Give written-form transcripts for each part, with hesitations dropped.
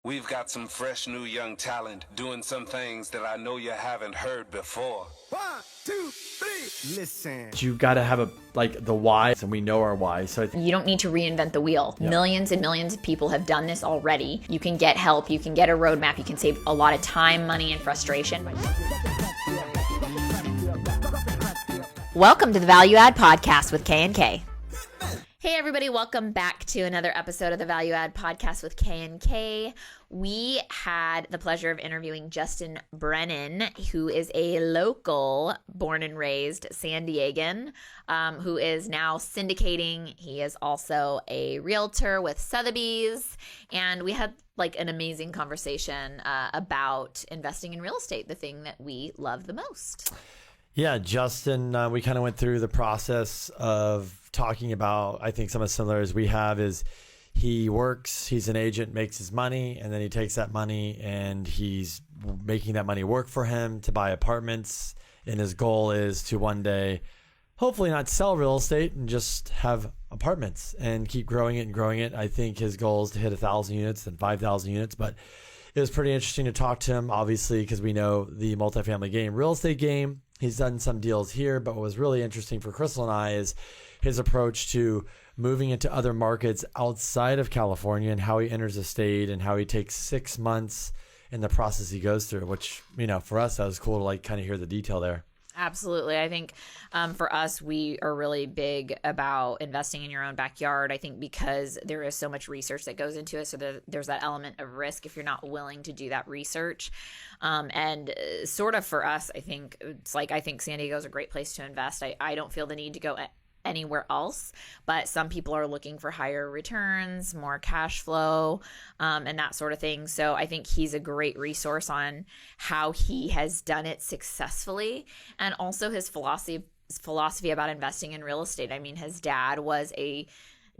We've got some fresh new young talent doing some things that I know you haven't heard before. 1, 2, 3, listen. You got to have the why, and we know our why. So you don't need to reinvent the wheel. Yep. Millions and millions of people have done this already. You can get help. You can get a roadmap. You can save a lot of time, money, and frustration. Welcome to the Value Add Podcast with K&K. Hey everybody, welcome back to another episode of the Value Add Podcast with K&K. We had the pleasure of interviewing Justin Brennan, who is a local, born and raised San Diegan, who is now syndicating. He is also a realtor with Sotheby's, and we had an amazing conversation about investing in real estate, the thing that we love the most. Yeah, Justin, we kind of went through the process of talking about, I think some of the similarities we have is he works, he's an agent, makes his money, and then he takes that money and he's making that money work for him to buy apartments. And his goal is to one day, hopefully not sell real estate and just have apartments and keep growing it and growing it. I think his goal is to hit 1,000 units, then 5,000 units, but it was pretty interesting to talk to him, obviously, because we know the multifamily game, real estate game. He's done some deals here, but what was really interesting for Crystal and I is his approach to moving into other markets outside of California and how he enters the state and how he takes 6 months in the process he goes through, which, for us, that was cool to kind of hear the detail there. Absolutely. I think for us, we are really big about investing in your own backyard. I think because there is so much research that goes into it. So there's that element of risk if you're not willing to do that research. And sort of for us, I think it's I think San Diego is a great place to invest. I don't feel the need to go anywhere else, but some people are looking for higher returns, more cash flow, and that sort of thing. So I think he's a great resource on how he has done it successfully, and also his philosophy about investing in real estate. I mean, his dad was a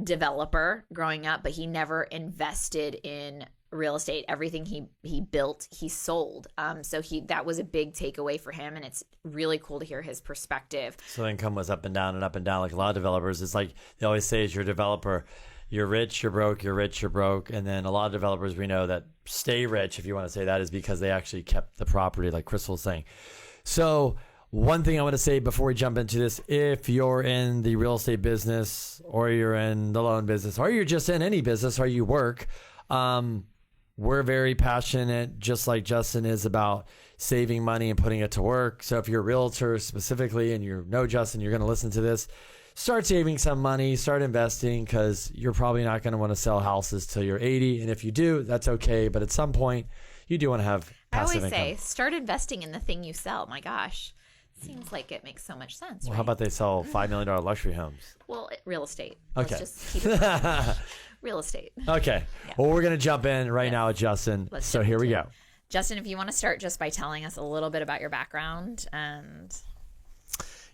developer growing up, but he never invested in real estate. Everything he built, he sold. So that was a big takeaway for him, and it's really cool to hear his perspective. So income was up and down like a lot of developers. It's like they always say, as you're a developer, you're rich, you're broke, you're rich, you're broke. And then a lot of developers we know that stay rich, if you want to say that, is because they actually kept the property, like Crystal was saying. So one thing I want to say before we jump into this, if you're in the real estate business or you're in the loan business or you're just in any business or you work, we're very passionate, just like Justin is, about saving money and putting it to work. So if you're a realtor specifically and you know Justin, you're going to listen to this, start saving some money, start investing, because you're probably not going to want to sell houses till you're 80. And if you do, that's okay. But at some point, you do want to have passive income. I always say, start investing in the thing you sell. My gosh. Seems like it makes so much sense. Well, right? How about they sell $5 million luxury homes? Well, real estate. Okay. Let's just keep it real estate. Okay. Yeah. Well, we're going to jump in right now with Justin. So here we go. Justin, if you want to start just by telling us a little bit about your background and.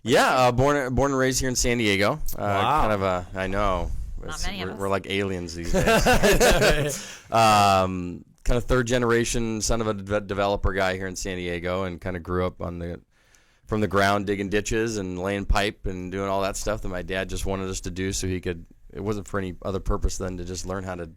Yeah, born and raised here in San Diego. Wow. I know. Not many of us. We're like aliens these days. Kind of third generation son of a developer guy here in San Diego, and kind of grew up from the ground, digging ditches and laying pipe and doing all that stuff that my dad just wanted us to do, so he could. It wasn't for any other purpose than to just learn how to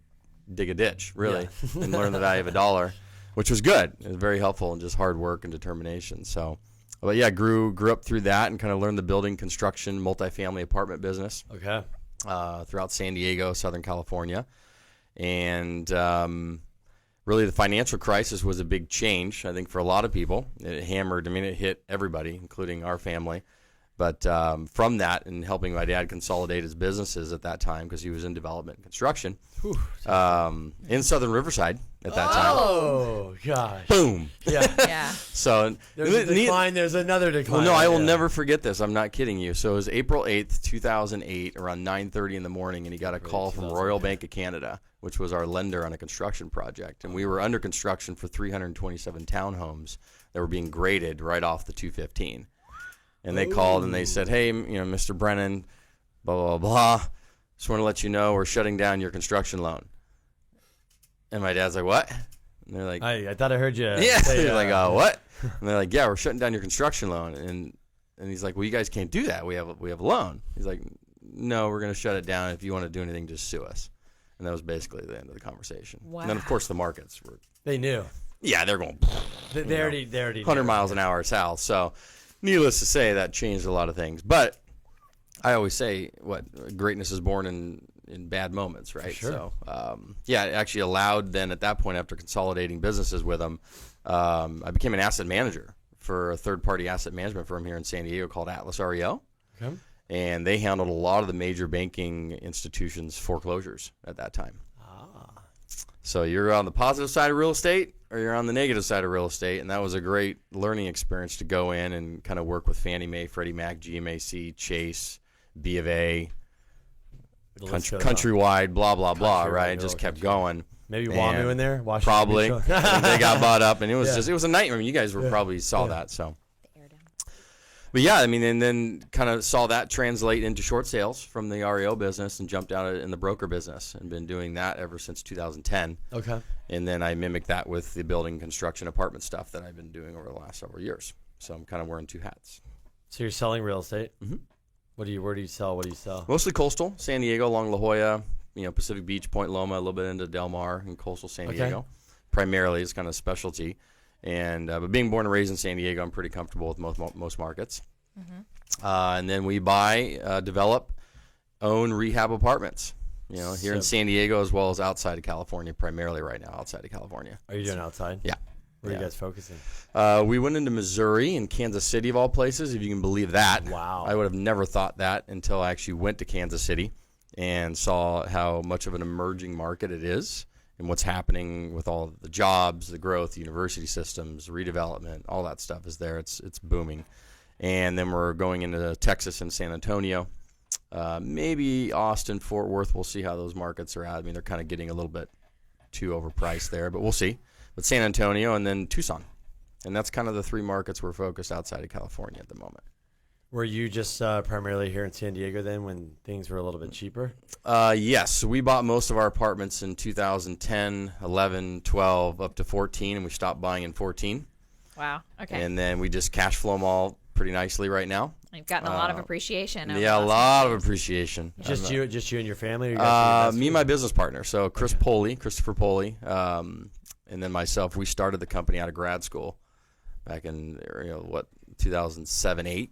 dig a ditch, really, and learn the value of a dollar, which was good. It was very helpful in just hard work and determination. So, but yeah, grew up through that and kind of learned the building, construction, multifamily apartment business. Okay. Throughout San Diego, Southern California, and really the financial crisis was a big change, I think, for a lot of people. It hammered. I mean, it hit everybody, including our family. But from that, and helping my dad consolidate his businesses at that time, because he was in development and construction, in Southern Riverside at that time. Oh, gosh. Boom. Yeah. Yeah. So there's a decline. There's another decline. Well, no, I will never forget this. I'm not kidding you. So it was April 8th, 2008, around 9:30 in the morning, and he got a call from Royal Bank of Canada, which was our lender on a construction project. And we were under construction for 327 townhomes that were being graded right off the 215. And they called and they said, hey, Mr. Brennan, blah, blah, blah. Just want to let you know we're shutting down your construction loan. And my dad's like, what? And they're like, I thought I heard you. Yeah. Say, He's like, what? And they're like, yeah, we're shutting down your construction loan. And he's like, well, you guys can't do that. We have a loan. He's like, no, we're going to shut it down. If you want to do anything, just sue us. And that was basically the end of the conversation. Wow. And then, of course, the markets were. They knew. Yeah, they're going. They already 100 miles an hour south. So, needless to say, that changed a lot of things. But I always say, greatness is born in bad moments, right? Sure. So, it actually allowed then at that point, after consolidating businesses with them, I became an asset manager for a third-party asset management firm here in San Diego called Atlas REO. Okay. And they handled a lot of the major banking institutions' foreclosures at that time. So you're on the positive side of real estate or you're on the negative side of real estate, and that was a great learning experience to go in and kind of work with Fannie Mae, Freddie Mac, GMAC, Chase, B of A, Countrywide, blah, blah, blah, right? Just kept going. Maybe WAMU in there? Washington Probably. They got bought up, and it was it was a nightmare. I mean, you guys probably saw that, so. But yeah, I mean, and then kind of saw that translate into short sales from the REO business and jumped out in the broker business and been doing that ever since 2010. Okay. And then I mimicked that with the building construction apartment stuff that I've been doing over the last several years. So I'm kind of wearing two hats. So you're selling real estate? Mm-hmm. Where do you sell? Mostly coastal, San Diego, along La Jolla, Pacific Beach, Point Loma, a little bit into Del Mar and coastal San Diego. Primarily, it's kind of specialty. And but being born and raised in San Diego, I'm pretty comfortable with most markets. Mm-hmm. And then we buy, develop, own rehab apartments. Here in San Diego as well as outside of California. Primarily right now, outside of California. Are you doing outside? Yeah. Where are you guys focusing? We went into Missouri and Kansas City of all places, if you can believe that. Wow. I would have never thought that until I actually went to Kansas City and saw how much of an emerging market it is. And what's happening with all the jobs, the growth, the university systems, redevelopment, all that stuff is there. It's booming. And then we're going into Texas and San Antonio. Maybe Austin, Fort Worth. We'll see how those markets are at. I mean, they're kind of getting a little bit too overpriced there, but we'll see. But San Antonio and then Tucson. And that's kind of the three markets we're focused outside of California at the moment. Were you just primarily here in San Diego then when things were a little bit cheaper? Yes. We bought most of our apartments in 2010, 11, 12, up to 14, and we stopped buying in 14. Wow. Okay. And then we just cash flow them all pretty nicely right now. You've gotten a lot of appreciation. Yeah, a lot of appreciation. Just you and your family? Or me and my business partner. So Christopher Poley, and then myself. We started the company out of grad school back in 2007, 8.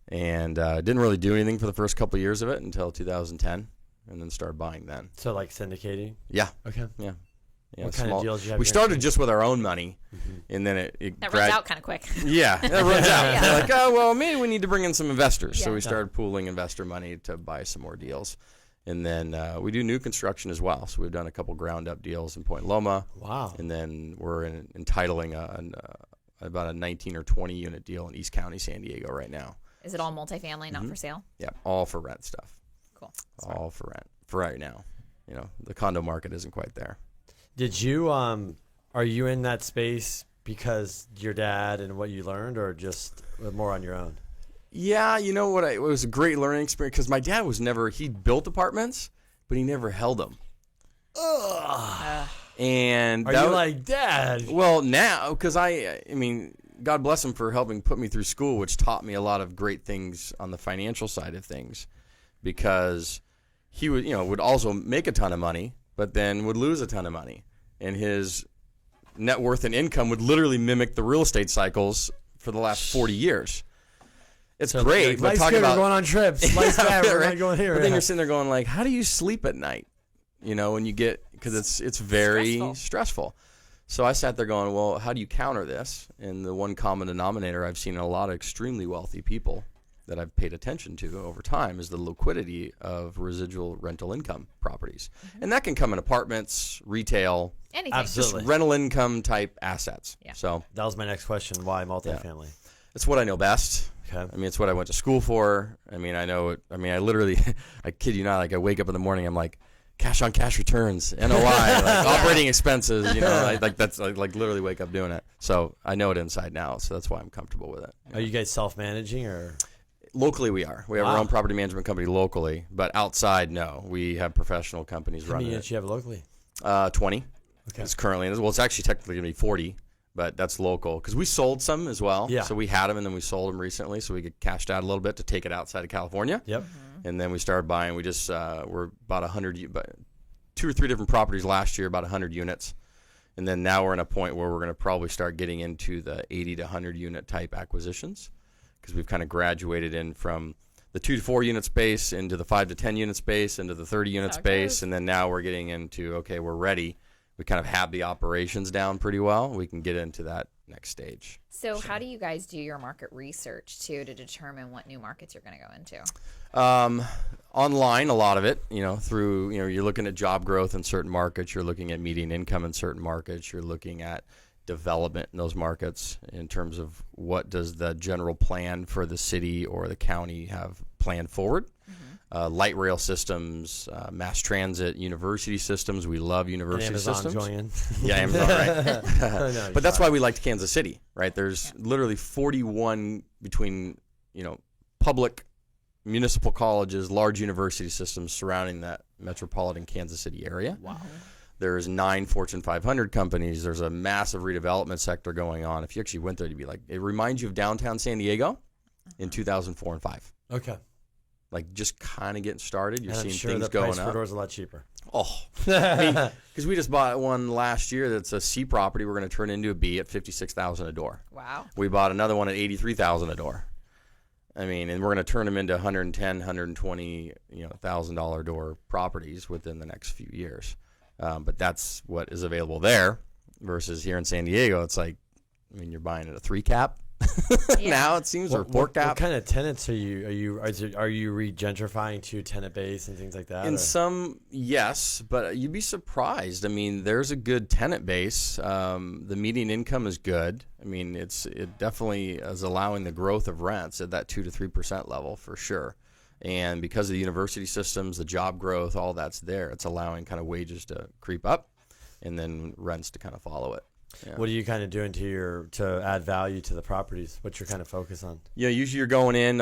And didn't really do anything for the first couple of years of it until 2010, and then started buying then. So like syndicating? Yeah. Okay. Yeah. What kind of deals do you have? We started just with our own money, and then it that runs out kind of quick. Yeah, that runs out. They're like, oh, well, maybe we need to bring in some investors. So we started pooling investor money to buy some more deals. And then we do new construction as well. So we've done a couple ground-up deals in Point Loma. Wow. And then we're entitling about a 19 or 20-unit deal in East County, San Diego right now. Is it all multifamily, not for sale? Yeah, all for rent stuff. Cool. All for rent for right now. The condo market isn't quite there. Did you are you in that space because your dad and what you learned, or just more on your own? Yeah, it was a great learning experience because my dad he built apartments, but he never held them. Ugh. And are you like, Dad? Well, now, because I mean, God bless him for helping put me through school, which taught me a lot of great things on the financial side of things, because he would also make a ton of money, but then would lose a ton of money, and his net worth and income would literally mimic the real estate cycles for the last 40 years. It's great, but talk about we're going on trips. Life's bad, we're not going here. But then you're sitting there going like, how do you sleep at night? When you get, because it's very stressful. So I sat there going, well, how do you counter this? And the one common denominator I've seen in a lot of extremely wealthy people that I've paid attention to over time is the liquidity of residual rental income properties. Mm-hmm. And that can come in apartments, retail, anything. Absolutely. Just rental income type assets. Yeah. So that was my next question. Why multifamily? It's what I know best. Okay. I mean, it's what I went to school for. I mean, I know it. I mean, I literally, I kid you not, like I wake up in the morning, I'm like, cash on cash returns, NOI, like operating expenses, that's like literally wake up doing it. So I know it inside now. So that's why I'm comfortable with it. Are you guys self-managing or? Locally, we are. We have our own property management company locally, but outside, no. We have professional companies running it. How many units you have locally? 20. Okay. It's currently, well, it's actually technically going to be 40, but that's local. Because we sold some as well. Yeah. So we had them, and then we sold them recently, so we could cashed out a little bit to take it outside of California. Yep. And then we started buying. We just, we're about 200 2 or 3 different properties last year, about 100 units. And then now we're in a point where we're going to probably start getting into the 80 to 100 unit type acquisitions, because we've kind of graduated in from the 2 to 4 unit space into the 5 to 10 unit space into the 30 unit space. And then now we're getting into, okay, we're ready. We kind of have the operations down pretty well. We can get into that next stage. So how do you guys do your market research too to determine what new markets you're going to go into? Online, a lot of it, through, you're looking at job growth in certain markets. You're looking at median income in certain markets. You're looking at development in those markets in terms of what does the general plan for the city or the county have planned forward. Light rail systems, mass transit, university systems. We love university Amazon systems. Join. Yeah, Amazon, right? No, But that's why we liked Kansas City, right? There's literally 41 between, public municipal colleges, large university systems surrounding that metropolitan Kansas City area. Wow. There's 9 Fortune 500 companies. There's a massive redevelopment sector going on. If you actually went there, you'd be like, it reminds you of downtown San Diego in 2004 and 5. Okay. Like just kind of getting started. You're And I'm seeing sure things the going price per up. door is a lot cheaper. Oh, because we just bought one last year that's a C property. We're going to turn into a B at $56,000 a door. Wow. We bought another one at $83,000 a door. And we're going to turn them into $110,000, $120,000, $1,000 door properties within the next few years. But that's what is available there versus here in San Diego. It's like, you're buying at a 3 cap. Now it seems, or 4 cap. What kind of tenants are you? Are you regentrifying to tenant base and things like that? In some, yes, but you'd be surprised. There's a good tenant base. The median income is good. It definitely is allowing the growth of rents at that 2 to 3% level for sure. And because of the university systems, the job growth, all that's there, it's allowing kind of wages to creep up and then rents to kind of follow it. Yeah. What are you kind of doing to add value to the properties? What's your kind of focus on? Yeah, usually you're going in.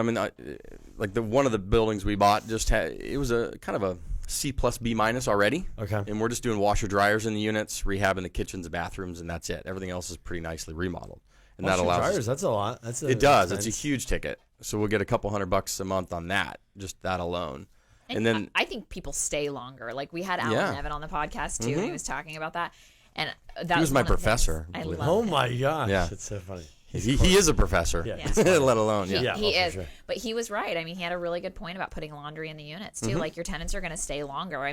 Like one of the buildings we bought it was a kind of a C plus B minus already. Okay. And we're just doing washer dryers in the units, rehabbing the kitchens and bathrooms, and that's it. Everything else is pretty nicely remodeled. And washer that allows dryers, that's a lot. It does. It's a huge ticket. So we'll get a couple $100 a month on that, just that alone. And then I think people stay longer. Like we had Alan Evan on the podcast too, and he was talking about that. And that he was my professor. I believe it. love Oh him. my gosh. Yeah. It's so funny. He is a professor, Yeah. let alone. Yeah. He is. Sure. But he was right. He had a really good point about putting laundry in the units too. Like your tenants are going to stay longer.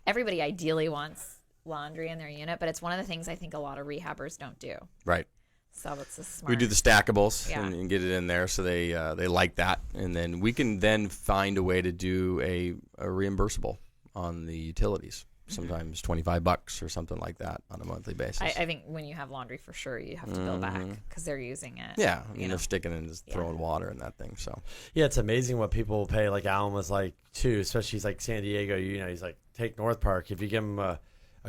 Everybody ideally wants laundry in their unit, but it's one of the things I think a lot of rehabbers don't do. Right. So it's a smart. We do the stackables Yeah. and get it in there, so they like that, and then we can then find a way to do a reimbursable on the utilities. Sometimes $25 or something like that on a monthly basis. I think when you have laundry, for sure, you have to bill back because they're using it. Yeah, they're sticking and just throwing water in that thing. So Yeah, it's amazing what people will pay. Like Alan was like, too, especially he's like San Diego, he's like, take North Park. If you give him a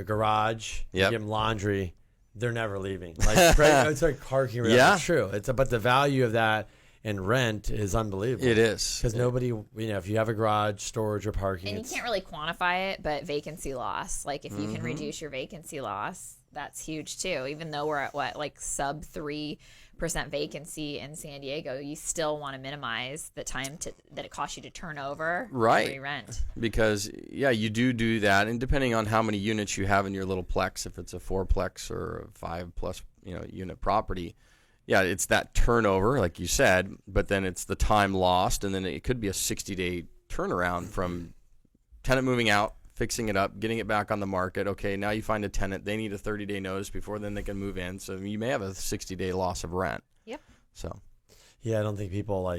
garage, you give him laundry, they're never leaving. Like it's like parking. Yeah. It's true. But the value of that in rent is unbelievable. it is. Because nobody, if you have a garage, storage, or parking. And you can't really quantify it, but vacancy loss. Like if you can reduce your vacancy loss, that's huge too. Even though we're at sub 3% vacancy in San Diego, you still want to minimize the time that it costs you to turn over Right. rent. Because you do that, and depending on how many units you have in your little plex, if it's a 4-plex or a 5+ unit property, it's that turnover, like you said, but then it's the time lost, and then it could be a 60-day turnaround from tenant moving out, fixing it up, getting it back on the market. Okay, now you find a tenant. They need a 30-day notice before then they can move in. So you may have a 60-day loss of rent. Yep. So. Yeah, I don't think people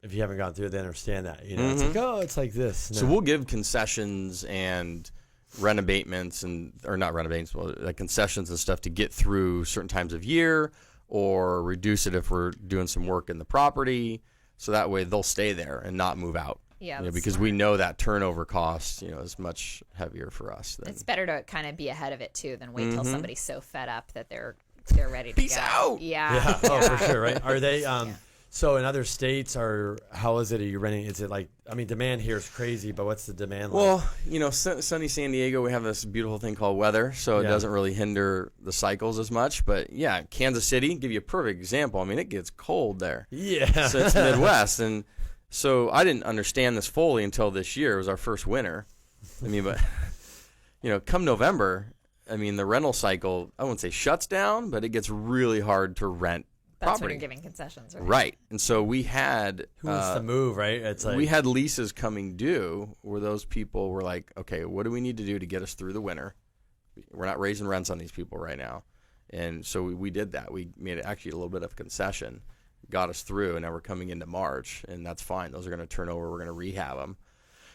if you haven't gone through it, they understand that. It's like, it's like this. No. So we'll give concessions and rent abatements or not rent abatements, but like concessions and stuff to get through certain times of year, or reduce it if we're doing some work in the property. So that way they'll stay there and not move out. Yeah, because we know that turnover cost, is much heavier for us. It's better to kind of be ahead of it too than wait till somebody's so fed up that they're ready to Peace go. out. Yeah. Oh, for sure, right? Are they? So in other states, how is it? Are you renting? Is it demand here is crazy, but what's the demand like? Well, sunny San Diego, we have this beautiful thing called weather, so it doesn't really hinder the cycles as much. But Kansas City, give you a perfect example. It gets cold there. Yeah. So it's Midwest, and so I didn't understand this fully until this year. It was our first winter, I mean, but, come November, I mean, the rental cycle, I wouldn't say shuts down, but it gets really hard to rent That's property. when you're giving concessions, right? Right. And so we had... Who wants to move, right? It's like... We had leases coming due where those people were like, okay, what do we need to do to get us through the winter? We're not raising rents on these people right now. And so we did that. We made it actually a little bit of a concession, got us through, and now we're coming into March, and that's fine. Those are going to turn over. We're going to rehab them,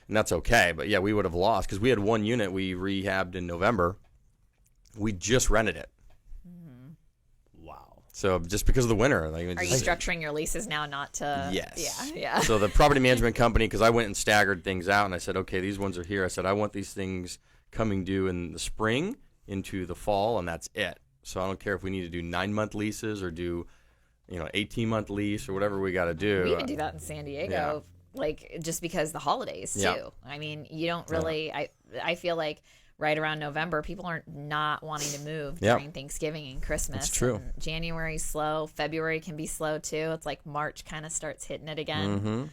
and that's okay. But, yeah, we would have lost because we had one unit we rehabbed in November. We just rented it. Wow. So just because of the winter. Like, Are you structuring your leases now not to... Yes. Yeah. So the property management company, because I went and staggered things out, and I said, okay, these ones are here. I said, I want these things coming due in the spring into the fall, and that's it. So I don't care if we need to do 9-month leases or do, 18-month lease or whatever we got to do. We even do that in San Diego, just because the holidays too. Yeah. I mean, you don't really. I feel like right around November, people are not wanting to move during Thanksgiving and Christmas. That's true. And January's slow. February can be slow too. It's like March kind of starts hitting it again. Mm-hmm.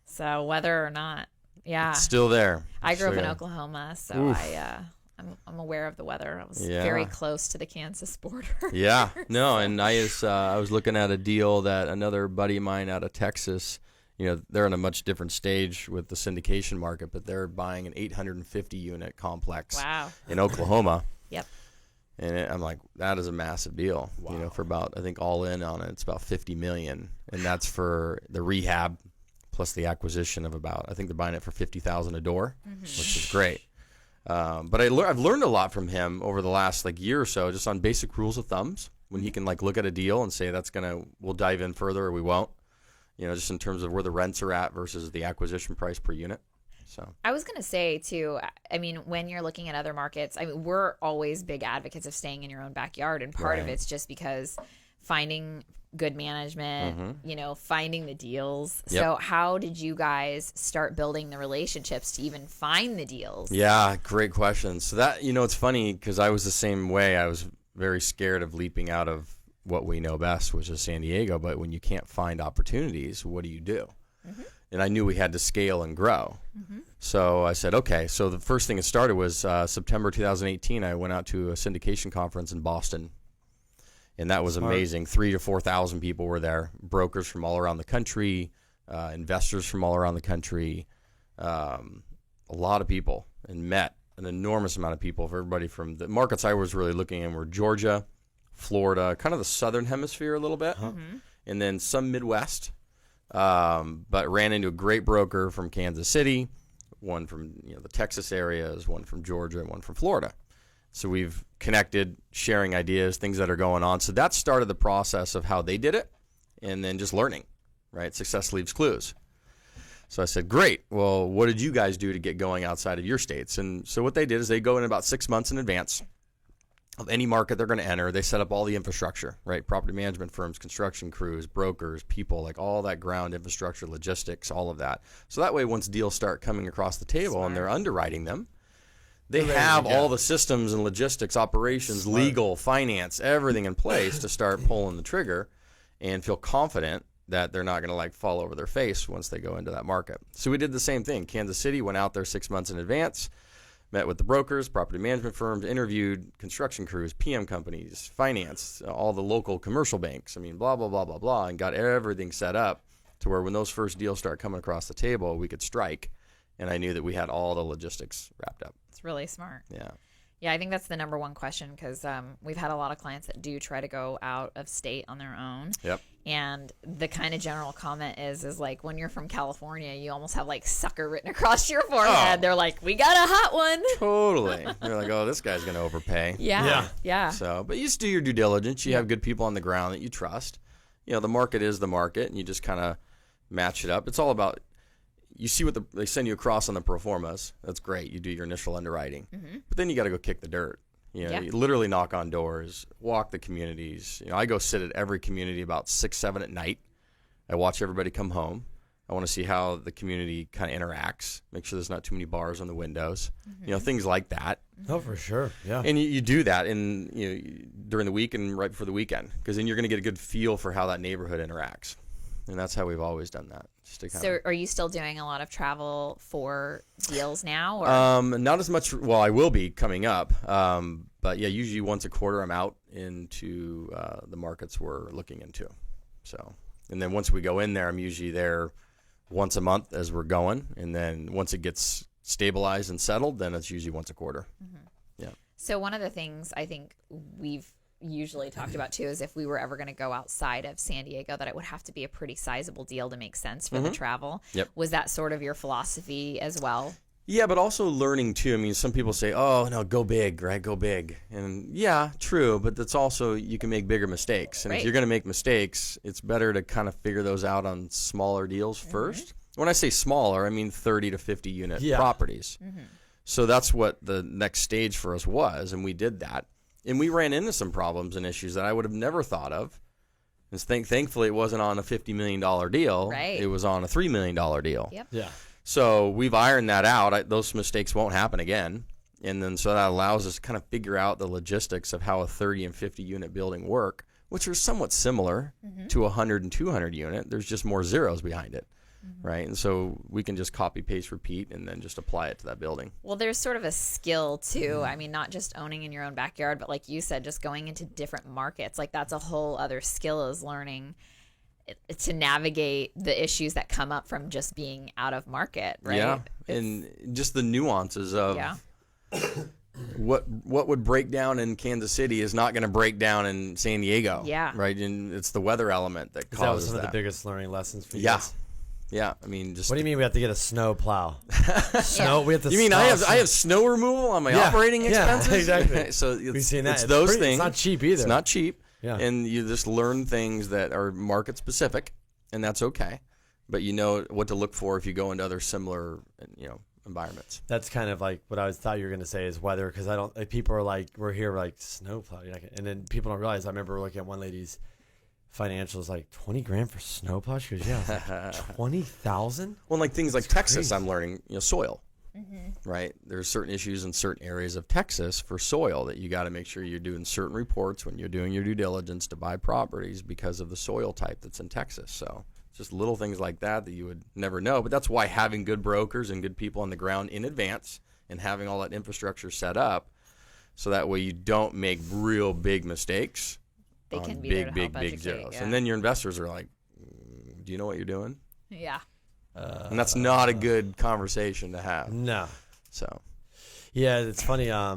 So whether or not, it's still there. I grew up in Oklahoma, so I'm aware of the weather. I was very close to the Kansas border. Yeah, no, and I was looking at a deal that another buddy of mine out of Texas, they're in a much different stage with the syndication market, but they're buying an 850-unit complex in Oklahoma. Yep. And I'm like, that is a massive deal. Wow. For about, I think all in on it, it's about $50 million, and that's for the rehab plus the acquisition of about, I think they're buying it for $50,000 a door, which is great. But I've learned a lot from him over the last year or so, just on basic rules of thumbs. When he can look at a deal and say we'll dive in further or we won't. Just in terms of where the rents are at versus the acquisition price per unit. So I was gonna say too. I mean, when you're looking at other markets, we're always big advocates of staying in your own backyard, and part of it's just because finding good management, finding the deals. Yep. So how did you guys start building the relationships to even find the deals? Yeah, great question. So that, it's funny because I was the same way. I was very scared of leaping out of what we know best, which is San Diego. But when you can't find opportunities, what do you do? Mm-hmm. And I knew we had to scale and grow. Mm-hmm. So I said, okay. So the first thing that started was September 2018. I went out to a syndication conference in Boston. And that was amazing. 3,000 to 4,000 people were there. Brokers from all around the country, investors from all around the country, a lot of people, and met an enormous amount of people. For everybody from the markets I was really looking in were Georgia, Florida, kind of the southern hemisphere a little bit, and then some Midwest. But ran into a great broker from Kansas City, one from the Texas areas, one from Georgia, and one from Florida. So we've connected, sharing ideas, things that are going on. So that started the process of how they did it, and then just learning, right? Success leaves clues. So I said, great. Well, what did you guys do to get going outside of your states? And so what they did is they go in about 6 months in advance of any market they're going to enter. They set up all the infrastructure, right? Property management firms, construction crews, brokers, people, all that ground infrastructure, logistics, all of that. So that way, once deals start coming across the table and they're underwriting them, they have all the systems and logistics, operations, legal, finance, everything in place to start pulling the trigger and feel confident that they're not going to fall over their face once they go into that market. So we did the same thing. Kansas City went out there 6 months in advance, met with the brokers, property management firms, interviewed construction crews, PM companies, finance, all the local commercial banks. Blah, blah, blah, blah, blah, and got everything set up to where when those first deals start coming across the table, we could strike. And I knew that we had all the logistics wrapped up. It's really smart. Yeah. Yeah, I think that's the number one question because we've had a lot of clients that do try to go out of state on their own. Yep. And the kind of general comment is when you're from California, you almost have sucker written across your forehead. They're like, we got a hot one. Totally. They're like, oh, this guy's going to overpay. Yeah. So, but you just do your due diligence. You have good people on the ground that you trust. The market is the market, and you just kind of match it up. It's all about, you see what they send you across on the pro formas. That's great. You do your initial underwriting. Mm-hmm. But then you got to go kick the dirt. You literally knock on doors, walk the communities. I go sit at every community about 6, 7 at night. I watch everybody come home. I want to see how the community kind of interacts, make sure there's not too many bars on the windows, things like that. Oh, for sure. Yeah. And you do that during the week and right before the weekend, because then you're going to get a good feel for how that neighborhood interacts. And that's how we've always done that. Just to So are you still doing a lot of travel for deals now? Or? Not as much. Well, I will be coming up. But yeah, usually once a quarter I'm out into the markets we're looking into. So, and then once we go in there, I'm usually there once a month as we're going. And then once it gets stabilized and settled, then it's usually once a quarter. Yeah. So one of the things I think we've usually talked about too is if we were ever going to go outside of San Diego, that it would have to be a pretty sizable deal to make sense for the travel. Yep. Was that sort of your philosophy as well? Yeah, but also learning too. I mean, some people say, "Oh no, go big, right? Go big." And yeah, true, but that's also you can make bigger mistakes. And if you're going to make mistakes, it's better to kind of figure those out on smaller deals first. When I say smaller, I mean 30 to 50 unit properties. So that's what the next stage for us was, and we did that. And we ran into some problems and issues that I would have never thought of. And thankfully, it wasn't on a $50 million deal. Right. It was on a $3 million deal. Yep. Yeah. So we've ironed that out. Those mistakes won't happen again. And then so that allows us to kind of figure out the logistics of how a 30 and 50 unit building work, which are somewhat similar to a 100 and 200 unit. There's just more zeros behind it. Right. And so we can just copy, paste, repeat, and then just apply it to that building. Well, there's sort of a skill too. I mean, not just owning in your own backyard, but like you said, just going into different markets. Like that's a whole other skill, is learning to navigate the issues that come up from just being out of market. Right. Yeah. And just the nuances of what would break down in Kansas City is not going to break down in San Diego. Yeah. Right. And it's the weather element that causes That was some that. of the biggest learning lessons for you Yeah. guys. Yeah, I mean, just. What do you mean we have to get a snow plow? Snow. We have to. You mean I have snow removal on my operating expenses? Yeah, exactly. So We've seen that. It's those things. It's not cheap either. It's not cheap. Yeah. And you just learn things that are market specific, and that's okay. But you know what to look for if you go into other similar, environments. That's kind of like what I thought you were going to say is weather, because I don't. Like, people are like, we're here like snow plow, and then people don't realize. I remember looking at one lady's financials, like $20,000 for snowplow. She goes, yeah, 20,000. Well, like things like Texas, crazy. I'm learning, soil. Right? There's certain issues in certain areas of Texas for soil that you got to make sure you're doing certain reports when you're doing your due diligence to buy properties because of the soil type that's in Texas. So just little things like that you would never know. But that's why having good brokers and good people on the ground in advance and having all that infrastructure set up, so that way you don't make real big mistakes. They can be big zeros. And then your investors are like, do you know what you're doing? Yeah. And that's not a good conversation to have. No. So. Yeah, it's funny. A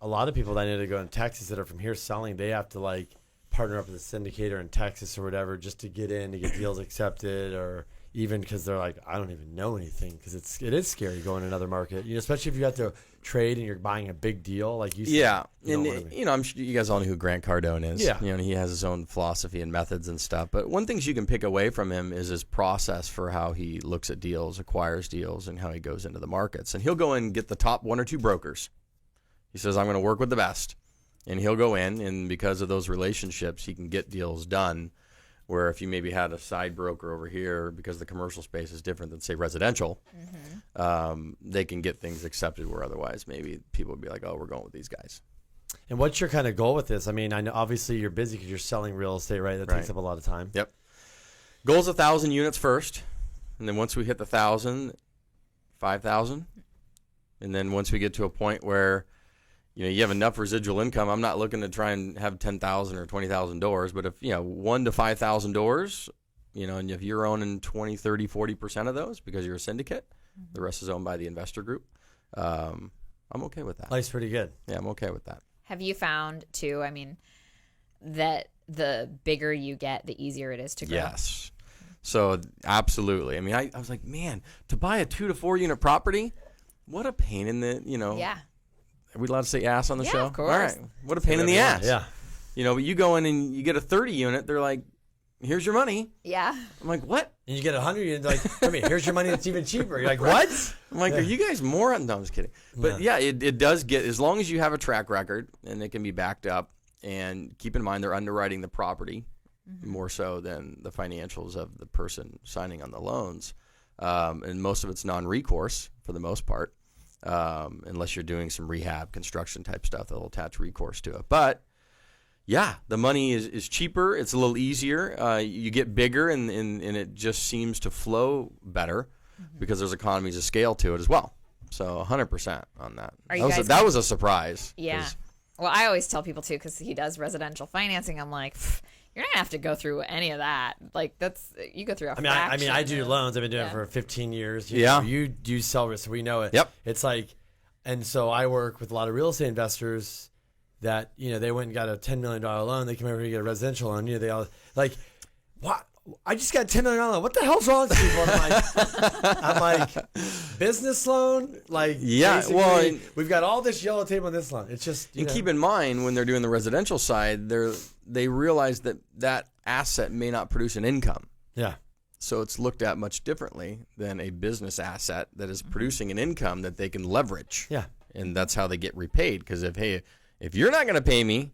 lot of people that I know to go in Texas that are from here selling, they have to like partner up with a syndicator in Texas or whatever just to get in, to get deals accepted, or even because they're like, I don't even know anything, because it is scary going to another market, especially if you have to trade and you're buying a big deal like you said. Yeah, and I'm sure you guys all know who Grant Cardone is. Yeah, he has his own philosophy and methods and stuff. But one thing you can pick away from him is his process for how he looks at deals, acquires deals, and how he goes into the markets. And he'll go in and get the top one or two brokers. He says, I'm going to work with the best, and he'll go in, and because of those relationships, he can get deals done. Where if you maybe had a side broker over here, because the commercial space is different than, say, residential, they can get things accepted where otherwise maybe people would be like, oh, we're going with these guys. And what's your kind of goal with this? I mean, I know obviously you're busy because you're selling real estate, right? That takes up a lot of time. Yep. Goal's 1,000 units first. And then once we hit the 1,000, 5,000. And then once we get to a point where you have enough residual income, I'm not looking to try and have 10,000 or 20,000 doors, but if 1 to 5,000 doors, and if you're owning 20, 30, 40% of those because you're a syndicate, the rest is owned by the investor group. I'm okay with that. Life's pretty good. Yeah, I'm okay with that. Have you found too, that the bigger you get, the easier it is to grow? Yes. So absolutely. I mean, I was like, man, to buy a 2 to 4 unit property, what a pain in the, Yeah. Are we allowed to say ass on the show? Yeah, of course. All right. What a pain in the ass. Yeah. But you go in and you get a 30 unit, they're like, here's your money. Yeah. I'm like, what? And you get 100, you're like, come here, here's your money that's even cheaper. You're like, what? I'm like, are you guys morons? No, I'm just kidding. But yeah, it does get, as long as you have a track record and it can be backed up, and keep in mind they're underwriting the property more so than the financials of the person signing on the loans. And most of it's non-recourse for the most part. Unless you're doing some rehab construction type stuff, they'll attach recourse to it. But yeah, the money is cheaper. It's a little easier. You get bigger, and it just seems to flow better because there's economies of scale to it as well. So 100% on that. That was a surprise. Yeah. Well, I always tell people too, because he does residential financing. I'm like, you're not gonna have to go through any of that. Like you go through a fraction. I do loans. I've been doing it for 15 years. You do sell risk, so we know it. Yep. It's like, and so I work with a lot of real estate investors that they went and got a $10 million loan. They come over here to get a residential loan. They all like, what? I just got a $10 million loan. What the hell's wrong with people? I'm like, business loan? Like, well, we've got all this yellow tape on this loan. It's just, and keep in mind, when they're doing the residential side, they realize that asset may not produce an income. Yeah. So it's looked at much differently than a business asset that is producing an income that they can leverage. Yeah. And that's how they get repaid. Because if you're not going to pay me,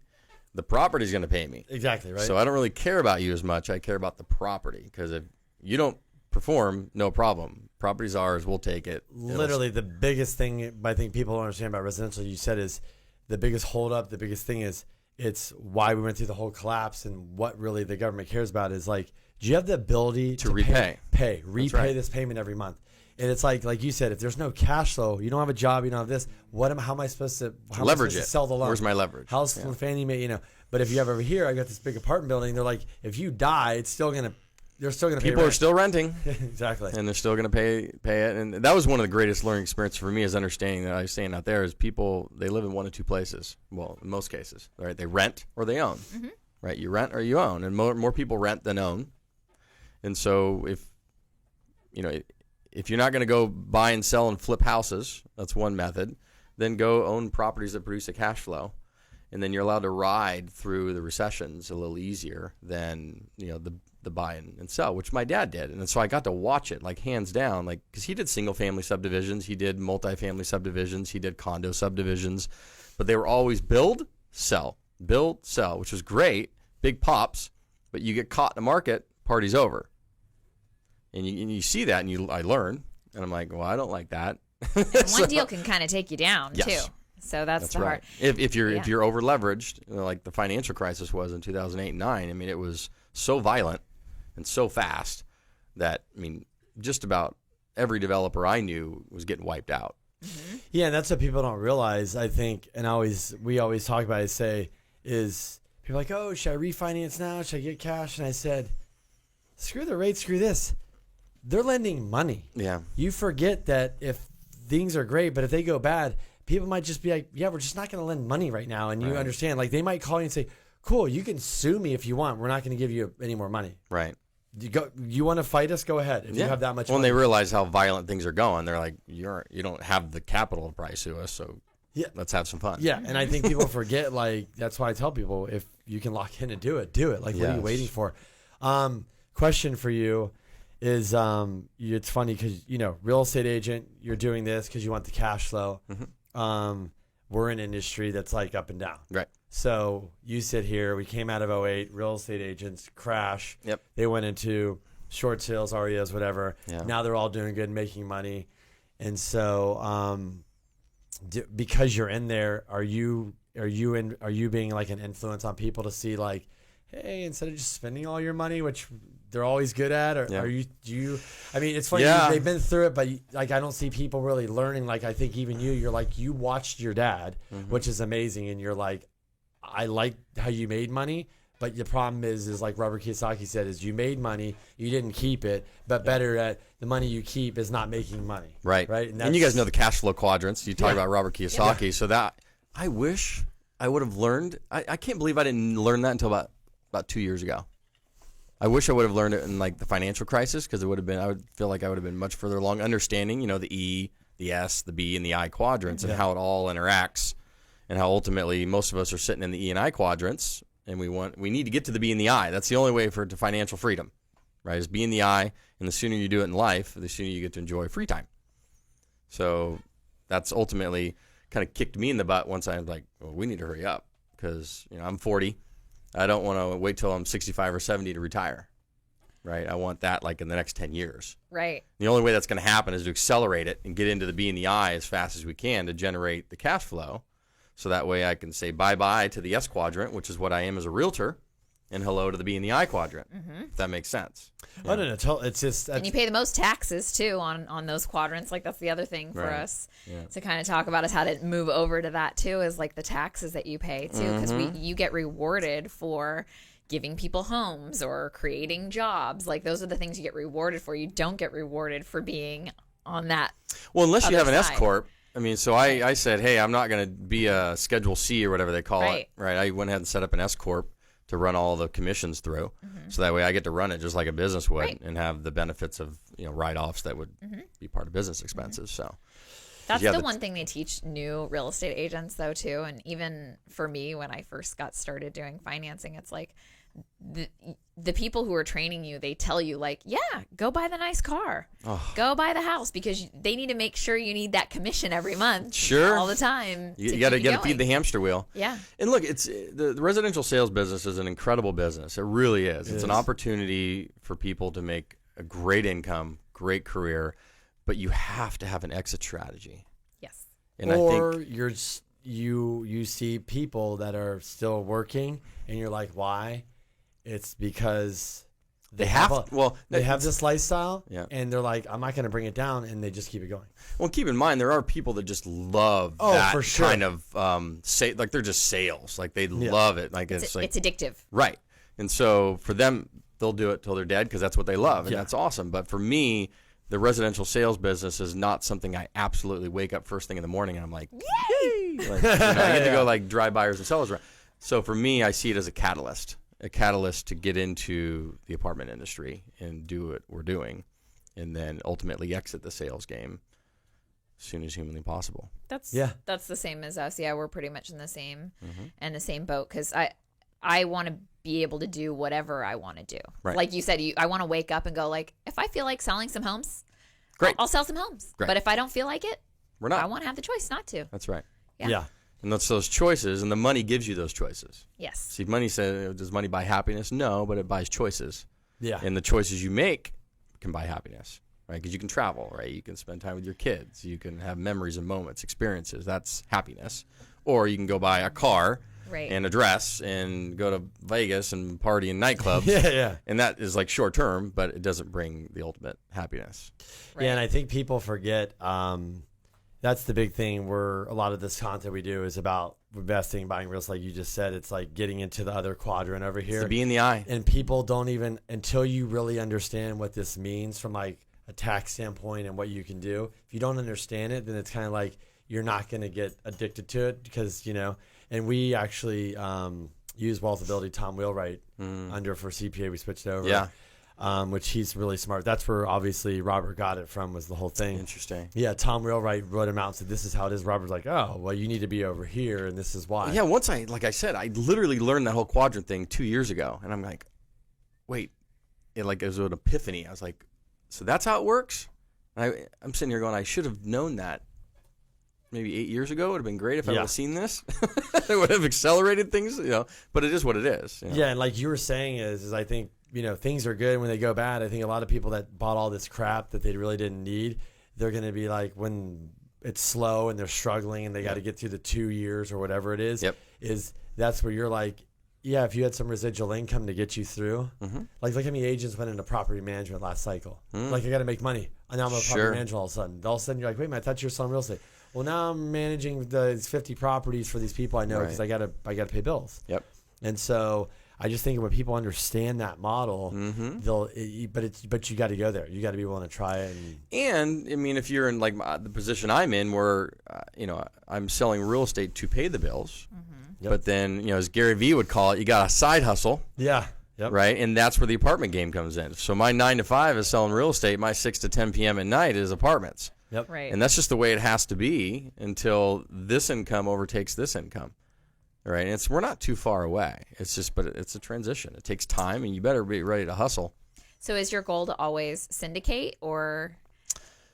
the property's going to pay me. Exactly, right? So I don't really care about you as much. I care about the property, because if you don't perform, no problem. Property's ours. We'll take it. Literally, the biggest thing I think people don't understand about residential, you said, is the biggest holdup. The biggest thing is it's why we went through the whole collapse, and what really the government cares about is like, do you have the ability to repay this payment every month? And it's like you said, if there's no cash flow, you don't have a job, you don't have this. How am I supposed to leverage it? Sell the loan? Where's my leverage? How's Fannie Mae? But if you have over here, I got this big apartment building. They're like, if you die, they're still gonna pay. People are still renting, exactly, and they're still gonna pay it. And that was one of the greatest learning experiences for me, is understanding that I was saying out there is people, they live in one of two places. Well, in most cases, right? They rent or they own, right? You rent or you own, and more people rent than own. And so if you're not going to go buy and sell and flip houses, that's one method, then go own properties that produce a cash flow. And then you're allowed to ride through the recessions a little easier than, the buy and sell, which my dad did. And so I got to watch it, like, hands down, like, because he did single family subdivisions, he did multifamily subdivisions, he did condo subdivisions, but they were always build, sell, which was great, big pops, but you get caught in the market, party's over. And you see that, and I learn, and I'm like, well, I don't like that. And one deal can kind of take you down too. So that's the right. hard. If you're over leveraged, like the financial crisis was in 2008 and 9. I mean, it was so violent and so fast that just about every developer I knew was getting wiped out. Mm-hmm. Yeah, and that's what people don't realize, I think, and we always talk about it. Is people are like, oh, should I refinance now? Should I get cash? And I said, screw the rate, screw this. They're lending money. Yeah. You forget that if things are great, but if they go bad, people might just be like, yeah, we're just not going to lend money right now. And you understand, like, they might call you and say, cool, you can sue me if you want. We're not going to give you any more money. Right. You want to fight us? Go ahead. If you have that much money. When they realize how violent things are going, they're like, you don't have the capital to probably sue us, so let's have some fun. Yeah, and I think people forget, like, that's why I tell people, if you can lock in and do it, do it. Like, what are you waiting for? Question for you is, it's funny because, real estate agent, you're doing this because you want the cash flow. Mm-hmm. We're in an industry that's like up and down. Right. So you sit here, we came out of 2008, real estate agents crash. Yep. They went into short sales, REOs, whatever. Yeah. Now they're all doing good, making money. And so because you're in there, are you being like an influence on people to see, like, hey, instead of just spending all your money, which they're always good at, or are you I mean, it's funny, they've been through it, but like, I don't see people really learning. Like, I think even you're like, you watched your dad, which is amazing, and you're like, I like how you made money, but the problem is like Robert Kiyosaki said, is you made money, you didn't keep it, but better at the money you keep is not making money. Right. And you guys know the cash flow quadrants. You talk about Robert Kiyosaki. So that, I wish I would have learned. I can't believe I didn't learn that until about 2 years ago. I wish I would have learned it in like the financial crisis, because I would feel like I would have been much further along understanding, the E, the S, the B, and the I quadrants, and how it all interacts, and how ultimately most of us are sitting in the E and I quadrants, and we need to get to the B and the I. That's the only way to financial freedom, right? Is B and the I, and the sooner you do it in life, the sooner you get to enjoy free time. So that's ultimately kind of kicked me in the butt once I was like, well, we need to hurry up, because I'm 40. I don't want to wait till I'm 65 or 70 to retire, right? I want that like in the next 10 years. Right. The only way that's going to happen is to accelerate it and get into the B and the I as fast as we can to generate the cash flow, So that way I can say bye-bye to the S quadrant, which is what I am as a realtor, and hello to the B and the I quadrant, if that makes sense. Oh, no, it's just... And you pay the most taxes, too, on those quadrants. Like, that's the other thing for us to kind of talk about is how to move over to that, too, is, like, the taxes that you pay, too. Because you get rewarded for giving people homes or creating jobs. Like, those are the things you get rewarded for. You don't get rewarded for being on that Well, unless you have an side. S-Corp. I mean, so I said, hey, I'm not going to be a Schedule C or whatever they call it. Right. I went ahead and set up an S-Corp to run all the commissions through. So that way I get to run it just like a business would and have the benefits of, write-offs that would be part of business expenses. So that's the one thing they teach new real estate agents, though, too. And even for me, when I first got started doing financing, it's like the people who are training you, they tell you, like, yeah, go buy the nice car. Go buy the house, because they need to make sure you need that commission every month. Sure. All the time. You got to feed the hamster wheel. Yeah. And look, it's the residential sales business is an incredible business. It really is. It's an opportunity for people to make a great income, great career, but you have to have an exit strategy. Yes. And or I think you see people that are still working, and you're like, why? It's because they have this lifestyle, and they're like, I'm not going to bring it down, and they just keep it going. Well, keep in mind, there are people that just love that for sure. Kind of like they're just sales, like they love it, like it's addictive, right? And so for them, they'll do it till they're dead because that's what they love, and that's awesome. But for me, the residential sales business is not something I absolutely wake up first thing in the morning and I'm like, yay! Like, I get to go like drive buyers and sellers around. So for me, I see it as a catalyst to get into the apartment industry and do what we're doing, and then ultimately exit the sales game as soon as humanly possible. That's the same as us. Yeah, we're pretty much in the same boat, because I want to be able to do whatever I want to do. Right. Like you said, I want to wake up and go, like, if I feel like selling some homes, great, I'll sell some homes. Great. But if I don't feel like it, I want to have the choice not to. That's right. Yeah. And that's those choices, and the money gives you those choices. Yes. See, money says, does money buy happiness? No, but it buys choices. Yeah. And the choices you make can buy happiness, right? Because you can travel, right? You can spend time with your kids. You can have memories and moments, experiences. That's happiness. Or you can go buy a car and a dress and go to Vegas and party in nightclubs. Yeah. And that is like short term, but it doesn't bring the ultimate happiness. Right. Yeah, and I think people forget that's the big thing, where a lot of this content we do is about investing, buying real estate. Like you just said, it's like getting into the other quadrant over here. It's the B and the I. And people don't even, until you really understand what this means from like a tax standpoint and what you can do, if you don't understand it, then it's kind of like you're not going to get addicted to it, because, and we actually use Wealthability, Tom Wheelwright, under for CPA. We switched over. Yeah. Which he's really smart. That's where obviously Robert got it from, was the whole thing. Interesting. Yeah, Tom Wheelwright wrote him out and said, this is how it is. Robert's like, oh, well, you need to be over here, and this is why. Yeah, once I literally learned that whole quadrant thing 2 years ago, and I'm like, wait, it was an epiphany. I was like, so that's how it works? And I'm sitting here going, I should have known that maybe 8 years ago. It would have been great if I would have seen this. It would have accelerated things, but it is what it is. Yeah, and like you were saying is I think, things are good when they go bad. I think a lot of people that bought all this crap that they really didn't need, they're going to be like, when it's slow and they're struggling and they got to get through the 2 years or whatever it is, that's where you're like, yeah, if you had some residual income to get you through, like look how many agents went into property management last cycle. Like, I got to make money. And now I'm a property manager all of a sudden. All of a sudden you're like, wait a minute, I thought you were selling real estate. Well, now I'm managing these 50 properties for these people I know, because I got to pay bills. Yep. And so I just think when people understand that model, but you got to go there. You got to be willing to try it. And I mean, if you're in like the position I'm in, where I'm selling real estate to pay the bills, but then as Gary Vee would call it, you got a side hustle. Yeah. Yep. Right, and that's where the apartment game comes in. So my 9 to 5 is selling real estate. My 6 to 10 p.m. at night is apartments. Yep. Right. And that's just the way it has to be until this income overtakes this income. Right. And we're not too far away. But it's a transition. It takes time, and you better be ready to hustle. So is your goal to always syndicate, or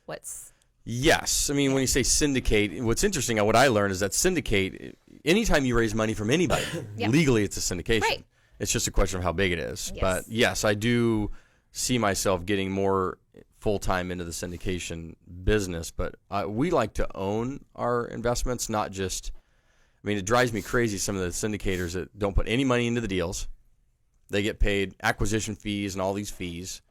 what's? Yes. I mean, when you say syndicate, what's interesting, what I learned is that syndicate, anytime you raise money from anybody, legally it's a syndication. Right. It's just a question of how big it is. Yes. But yes, I do see myself getting more full-time into the syndication business, but we like to own our investments, not just, I mean, it drives me crazy, some of the syndicators that don't put any money into the deals. They get paid acquisition fees and all these fees,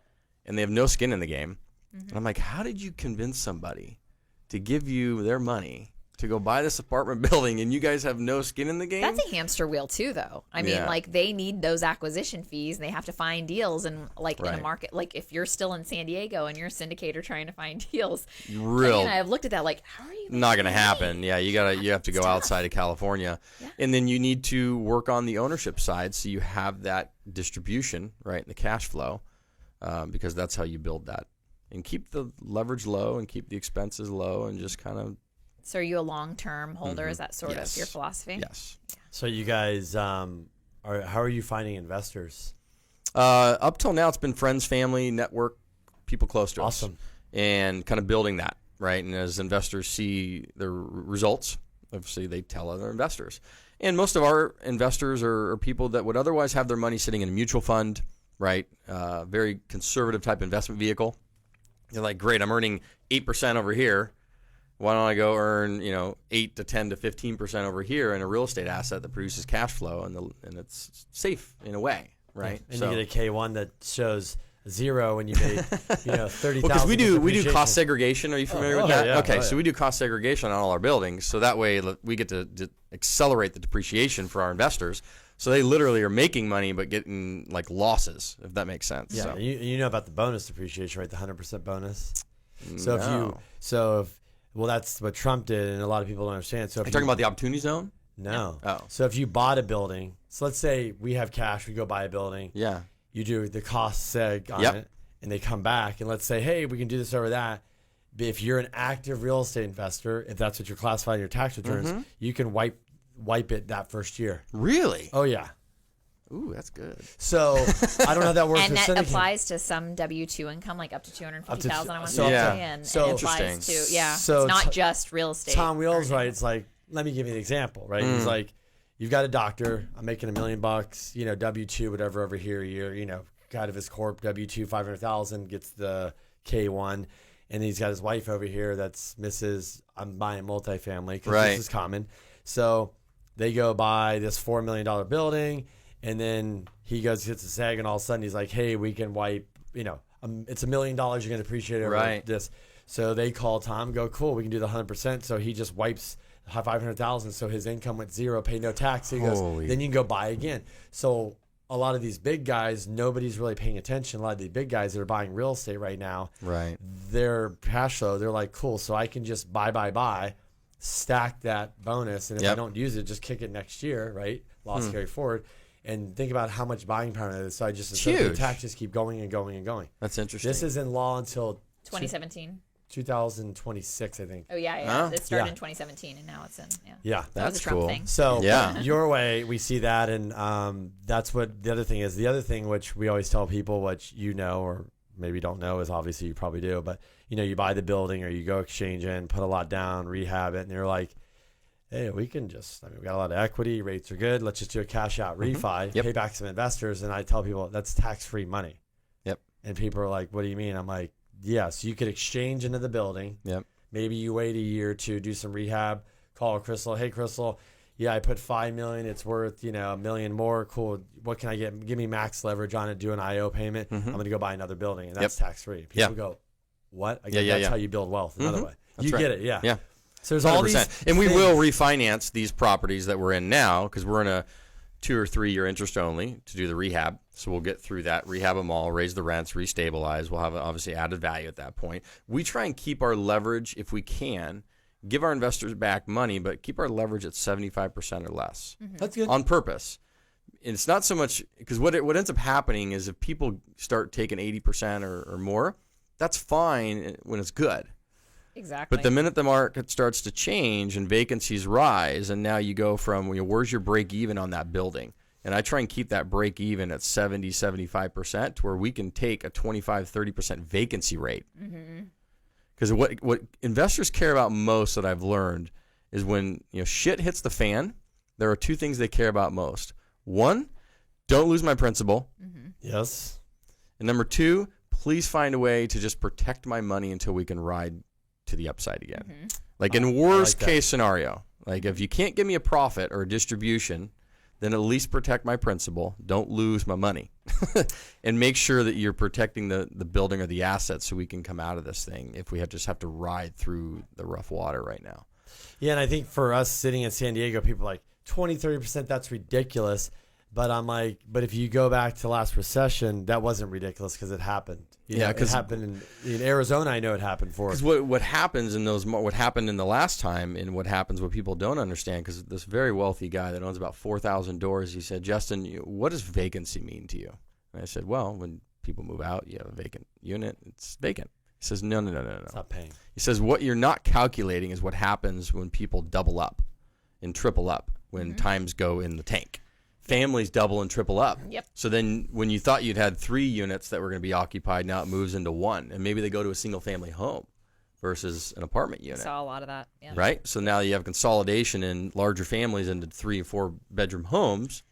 and they have no skin in the game. And I'm like, how did you convince somebody to give you their money to go buy this apartment building, and you guys have no skin in the game? That's a hamster wheel too, though. I mean, like, they need those acquisition fees, and they have to find deals. And like in a market, like if you're still in San Diego and you're a syndicator trying to find deals, I've looked at that like, how are you? Not going to happen. Yeah, you have to go outside of California, and then you need to work on the ownership side, so you have that distribution, right, the cash flow, because that's how you build that, and keep the leverage low and keep the expenses low, and just kind of. So are you a long-term holder? Is that sort of your philosophy? Yes. So you guys, how are you finding investors? Up till now, it's been friends, family, network, people close to us. Awesome. And kind of building that, right? And as investors see the results, obviously they tell other investors. And most of our investors are people that would otherwise have their money sitting in a mutual fund, right? Very conservative type investment vehicle. They're like, great, I'm earning 8% over here. Why don't I go earn 8 to 10 to 15% over here in a real estate asset that produces cash flow and it's safe in a way, right? And you get a K1 that shows 0 when you made 30,000. Because we do cost segregation. Are you familiar with that? Yeah. Okay, so we do cost segregation on all our buildings, so that way we get to accelerate the depreciation for our investors. So they literally are making money but getting like losses, if that makes sense. Yeah, so. you know about the bonus depreciation, right? The 100% bonus. So No. Well, that's what Trump did, and a lot of people don't understand. So if Are you talking about the opportunity zone? No. Oh. So if you bought a building, so let's say we have cash, we go buy a building. Yeah. You do the cost seg on it, and they come back, and let's say, hey, we can do this over that. But if you're an active real estate investor, if that's what you're classifying in your tax returns, you can wipe it that first year. Really? Oh, yeah. Ooh, that's good. So I don't know how that works. And for that syndicate. applies to some W-2 income, like up to $250,000. I want to so- say, Yeah. and So- it Interesting. applies to So it's not just real estate. Tom Wheels, earnings. right? It's like, let me give you an example, right? He's like, you've got a doctor. I'm making $1 million, W-2, whatever over here a year, out of his corp, W-2, 500,000, gets the K1. And he's got his wife over here that's Mrs. I'm buying multifamily because Right. this is common. So they go buy this $4 million building, and then he goes, gets a sag, and all of a sudden he's like, hey, we can wipe, it's $1 million you're going to depreciate over Right. this. So they call Tom, go, cool, we can do the 100%. So he just wipes 500,000. So his income went 0, paid no tax. So he goes, then you can go buy again. So a lot of these big guys, nobody's really paying attention. A lot of the big guys that are buying real estate right now, Right. their cash flow, they're like, cool, so I can just buy, stack that bonus. And if I don't use it, just kick it next year, right? Loss carry forward. And think about how much buying power that is. So I just, the taxes keep going and going and going. That's interesting. This is in law until 2017. 2026, I think. Oh, yeah. Oh. It started Yeah. in 2017, and now it's in, Yeah. That was a Trump cool. thing. So Yeah. your way, we see that, and that's what the other thing is. The other thing, which we always tell people, which or maybe don't know, is obviously you probably do, but you buy the building or you go exchange in, put a lot down, rehab it, and you're like, hey, we can just, we got a lot of equity, rates are good, let's just do a cash out refi, pay back some investors. And I tell people that's tax-free money. Yep. And people are like, what do you mean? I'm like, yes, you could exchange into the building. Yep. Maybe you wait a year to do some rehab, call Crystal, hey, Crystal, I put $5 million, it's worth, $1 million more, cool, what can I get? Give me max leverage on it, do an IO payment, I'm going to go buy another building, and that's tax-free. People go, what? Again, that's how you build wealth, another way. That's you right. get it, yeah. Yeah. So there's all 100%. these And we things. will refinance these properties that we're in now because we're in a 2 or 3 year interest only to do the rehab. So we'll get through that, rehab them all, raise the rents, restabilize. We'll have obviously added value at that point. We try and keep our leverage, if we can, give our investors back money, but keep our leverage at 75% or less. That's good. On purpose. And it's not so much because what ends up happening is if people start taking 80% or more, that's fine when it's good. Exactly. But the minute the market starts to change and vacancies rise, and now you go from, where's your break even on that building? And I try and keep that break even at 70, 75% to where we can take a 25, 30% vacancy rate. Because what investors care about most that I've learned is when shit hits the fan, there are 2 things they care about most. 1, don't lose my principal. Yes. And number 2, please find a way to just protect my money until we can ride to the upside again. Like in worst case scenario, Like, if you can't give me a profit or a distribution, then at least protect my principal. Don't lose my money. And make sure that you're protecting the building or the assets so we can come out of this thing if we just have to ride through the rough water right now. Yeah, and I think for us sitting in San Diego, people are like 20, 30%, that's ridiculous. But I'm like, but if you go back to the last recession, that wasn't ridiculous because it happened. Because it happened in Arizona. I know it happened for. Because what happens in those, what happened in the last time, and what happens, what people don't understand, because this very wealthy guy that owns about 4,000 doors, he said, Justin, what does vacancy mean to you? And I said, well, when people move out, you have a vacant unit, it's vacant. He says, no. It's not paying. He says, what you're not calculating is what happens when people double up and triple up when times go in the tank. Families double and triple up. Yep. So then when you thought you'd had 3 units that were going to be occupied, now it moves into 1. And maybe they go to a single family home versus an apartment unit. Saw a lot of that. Yeah. Right? So now you have consolidation in larger families into 3 or 4 bedroom homes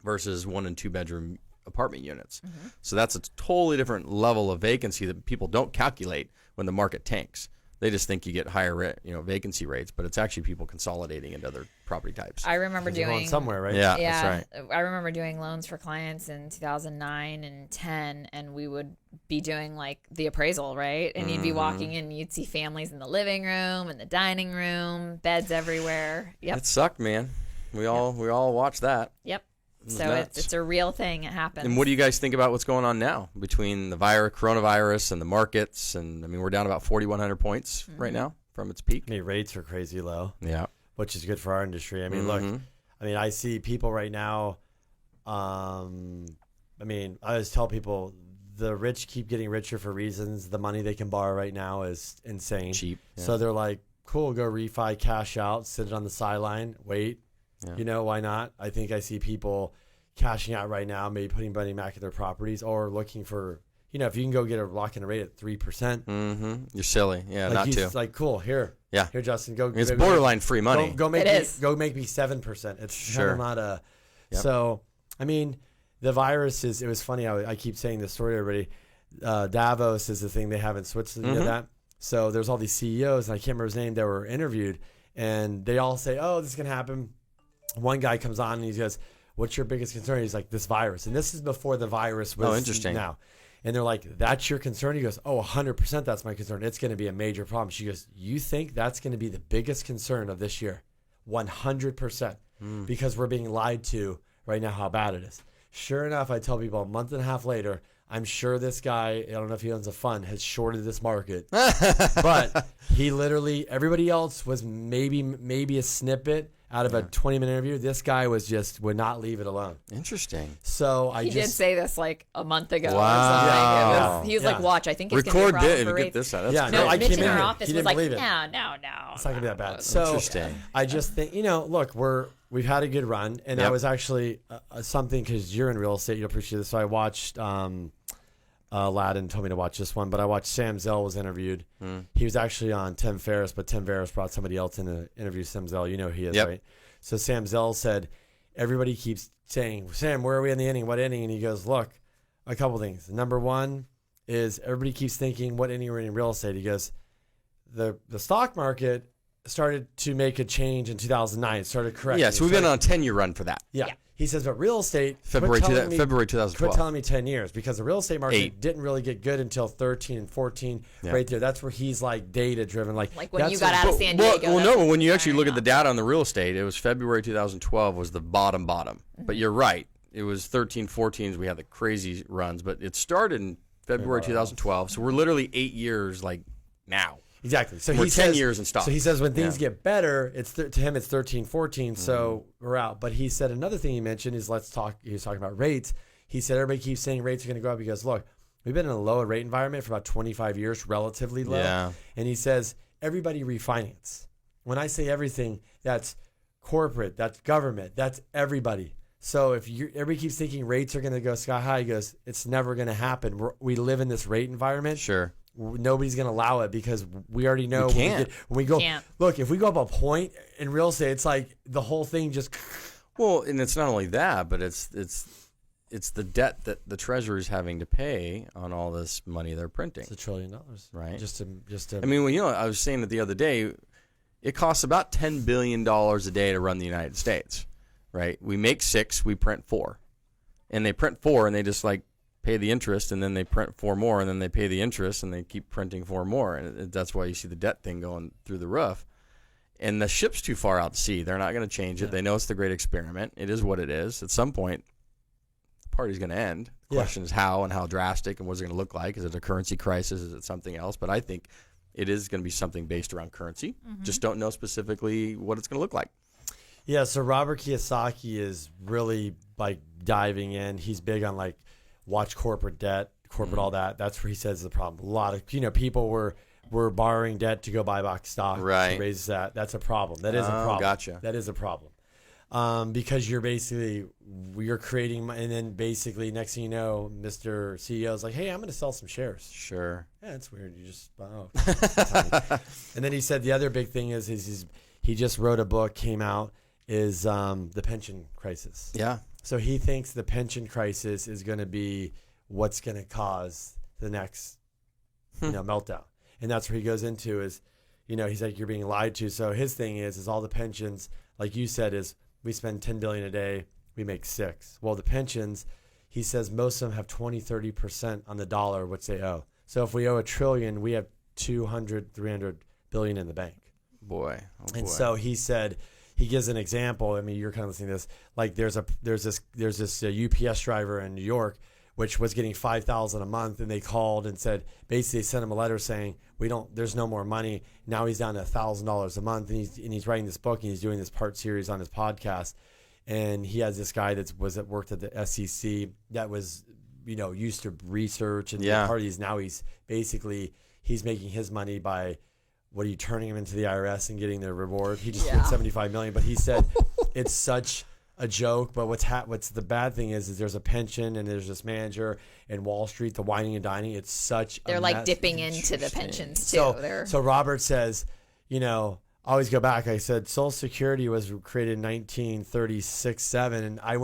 versus 1 and 2 bedroom apartment units. So that's a totally different level of vacancy that people don't calculate when the market tanks. They just think you get higher, vacancy rates, but it's actually people consolidating into other property types. I remember You're going doing somewhere, right? Yeah, Yeah, that's right. I remember doing loans for clients in 2009 and 10, and we would be doing like the appraisal, right? And you'd be walking in, and you'd see families in the living room and the dining room, beds everywhere. Yep. It sucked, man. We all watched that. Yep. was So nuts. it's a real thing. It happens. And what do you guys think about what's going on now between the coronavirus and the markets? And I mean, we're down about 4,100 points right now from its peak. I mean, rates are crazy low. Yeah. Which is good for our industry. I mean, look, I see people right now. I always tell people the rich keep getting richer for reasons. The money they can borrow right now is insane. Cheap. Yeah. So they're like, cool, go refi, cash out, sit it on the sideline, wait. Yeah. Why not? I think I see people cashing out right now, maybe putting money back in their properties or looking for, if you can go get a lock-in rate at 3%. You're silly. Yeah, not to. Like, cool, here, Justin, go. It's borderline free money. Go make me 7%. It's kind of not a. Yep. So, I mean, the virus is. It was funny. I keep saying this story to everybody. Davos is the thing they have in Switzerland. You know that. So there's all these CEOs, and I can't remember his name. That were interviewed, and they all say, "Oh, this is gonna happen." One guy comes on and he goes, "What's your biggest concern?" He's like, "This virus," and this is before the virus was. Oh, interesting. Now. And they're like, "That's your concern?" He goes, "Oh, 100% that's my concern. It's going to be a major problem." She goes, "You think that's going to be the biggest concern of this year?" 100%. Because we're being lied to right now how bad it is. Sure enough, I tell people a month and a half later, I'm sure this guy, I don't know if he owns a fund, has shorted this market. But he literally, everybody else was maybe a snippet out of a 20-minute interview. This guy would not leave it alone. Interesting. So he did say this like a month ago. Wow. Or something. He was like, "Watch, I think it's Record going to be a problem it. for Get rates." this out. That's Yeah, great. no, I Mitch came in in our here. office He was didn't like, believe it. No. It's not gonna be that bad. So Interesting. I just think, look, we've had a good run, and I was actually something because you're in real estate, you'll appreciate this. So I watched. Aladdin told me to watch this one, but I watched Sam Zell was interviewed. He was actually on Tim Ferriss, but Tim Ferriss brought somebody else in to interview Sam Zell. You know who he is, right? So Sam Zell said, everybody keeps saying, "Sam, where are we in the inning? What inning?" And he goes, "Look, a couple things. Number one is everybody keeps thinking, what inning we're in real estate?" He goes, the stock market started to make a change in 2009. It started correcting. Yeah, so we've been on a 10-year run for that. Yeah. He says, but real estate, February 2012. Quit telling me 10 years because the real estate market didn't really get good until 13 and 14 right there. That's where he's like data driven. Like when you got out of San Diego. No, when you actually look at the data on the real estate, it was February 2012 was the bottom. But you're right. It was 13, 14s. We had the crazy runs, but it started in February 2012. So we're literally 8 years like now. Exactly. So we're he 10 says, years in stock. So he says when things get better, to him it's 13, 14. So we're out. But he said another thing he mentioned is he was talking about rates. He said everybody keeps saying rates are going to go up. He goes, look, we've been in a low rate environment for about 25 years, relatively low. Yeah. And he says everybody refinance. When I say everything, that's corporate, that's government, that's everybody. So if everybody keeps thinking rates are going to go sky high, he goes, it's never going to happen. We live in this rate environment. Sure. Nobody's going to allow it because we already know when we go. Look, if we go up a point in real estate, it's like the whole thing just. Well, and it's not only that, but it's the debt that the Treasury's having to pay on all this money they're printing. It's $1 trillion, right? Just to. I mean, I was saying it the other day. it costs about $10 billion a day to run the United States, right? We make 6, we print 4. And they print 4 and they just like pay the interest, and then they print 4 more, and then they pay the interest, and they keep printing 4 more. And that's why you see the debt thing going through the roof. And the ship's too far out to sea. They're not going to change it. They know it's the great experiment. It is what it is. At some point, the party's going to end. The question is how and how drastic and what's it going to look like. Is it a currency crisis? Is it something else? But I think it is going to be something based around currency. Just don't know specifically what it's going to look like. Yeah, so Robert Kiyosaki is really like diving in. He's big on like watch corporate debt, corporate all that. That's where he says the problem. A lot of people were borrowing debt to go buy back stock to raise that. That's a problem. That is a problem. Gotcha. That is a problem. Because you're creating, and then basically next thing you know, Mr. CEO is like, hey, I'm going to sell some shares. Sure. Yeah, that's weird. You just, and then he said the other big thing is he just wrote a book, came out, is the pension crisis. Yeah. So he thinks the pension crisis is going to be what's going to cause the next, meltdown. And that's where he goes into is, he's like, you're being lied to. So his thing is all the pensions, like you said, is we spend $10 billion a day, we make 6. Well, the pensions, he says most of them have 20-30% on the dollar, which they owe. So if we owe $1 trillion, we have 200-300 billion in the bank. Boy. And so he said, he gives an example. I mean, you're kind of listening to this. Like there's this UPS driver in New York, which was getting $5,000 a month, and they called and said, basically sent him a letter saying, there's no more money. Now he's down to $1,000 a month, and he's writing this book, and he's doing this part series on his podcast. And he has this guy that worked at the SEC that was, used to research and parties. Now he's making his money by, what are you turning him into the IRS and getting their reward? He just paid $75 million, but he said it's such a joke. But what's the bad thing is there's a pension and there's this manager and Wall Street, the whining and dining. It's such they're a like mess. dipping into the pensions too. So Robert says, I always go back. I said Social Security was created in 1936-7, and I'm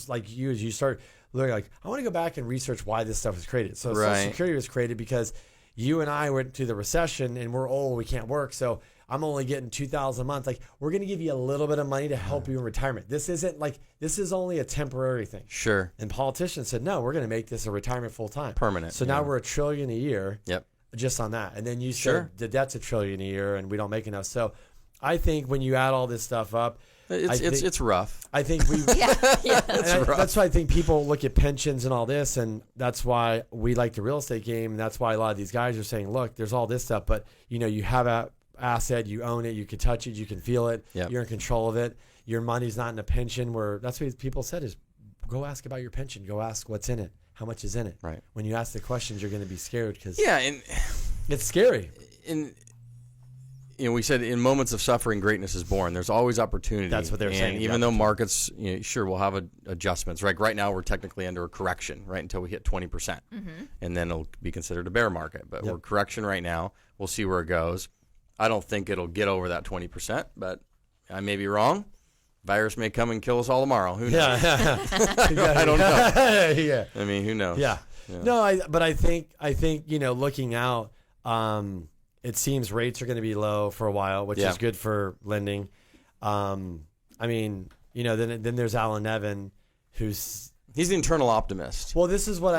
like you start looking like I want to go back and research why this stuff was created. So Social Security was created because you and I went through the recession and we're old, we can't work. So I'm only getting $2,000 a month. Like, we're going to give you a little bit of money to help you in retirement. This is only a temporary thing. Sure. And politicians said, no, we're going to make this a retirement full time. Permanent. So now we're $1 trillion a year. Yep. Just on that. And then you said the debt's $1 trillion a year and we don't make enough. So I think when you add all this stuff up, it's rough. I think we that's why I think people look at pensions and all this, and that's why we like the real estate game, and that's why a lot of these guys are saying, look, there's all this stuff, but you have a asset, you own it, you can touch it, you can feel it, you're in control of it. Your money's not in a pension where that's what people said is go ask about your pension, go ask what's in it, how much is in it. Right. When you ask the questions, you're going to be scared because and it's scary. We said in moments of suffering, greatness is born. There's always opportunity. That's what they're saying. And even though markets, sure, we'll have adjustments. Right now, we're technically under a correction, right, until we hit 20%. And then it'll be considered a bear market. But we're correction right now. We'll see where it goes. I don't think it'll get over that 20%, but I may be wrong. Virus may come and kill us all tomorrow. Who knows? I don't know. I mean, who knows? No, I think looking out, it seems rates are going to be low for a while, which is good for lending. Then there's Alan Nevin, he's the internal optimist. Well, this is what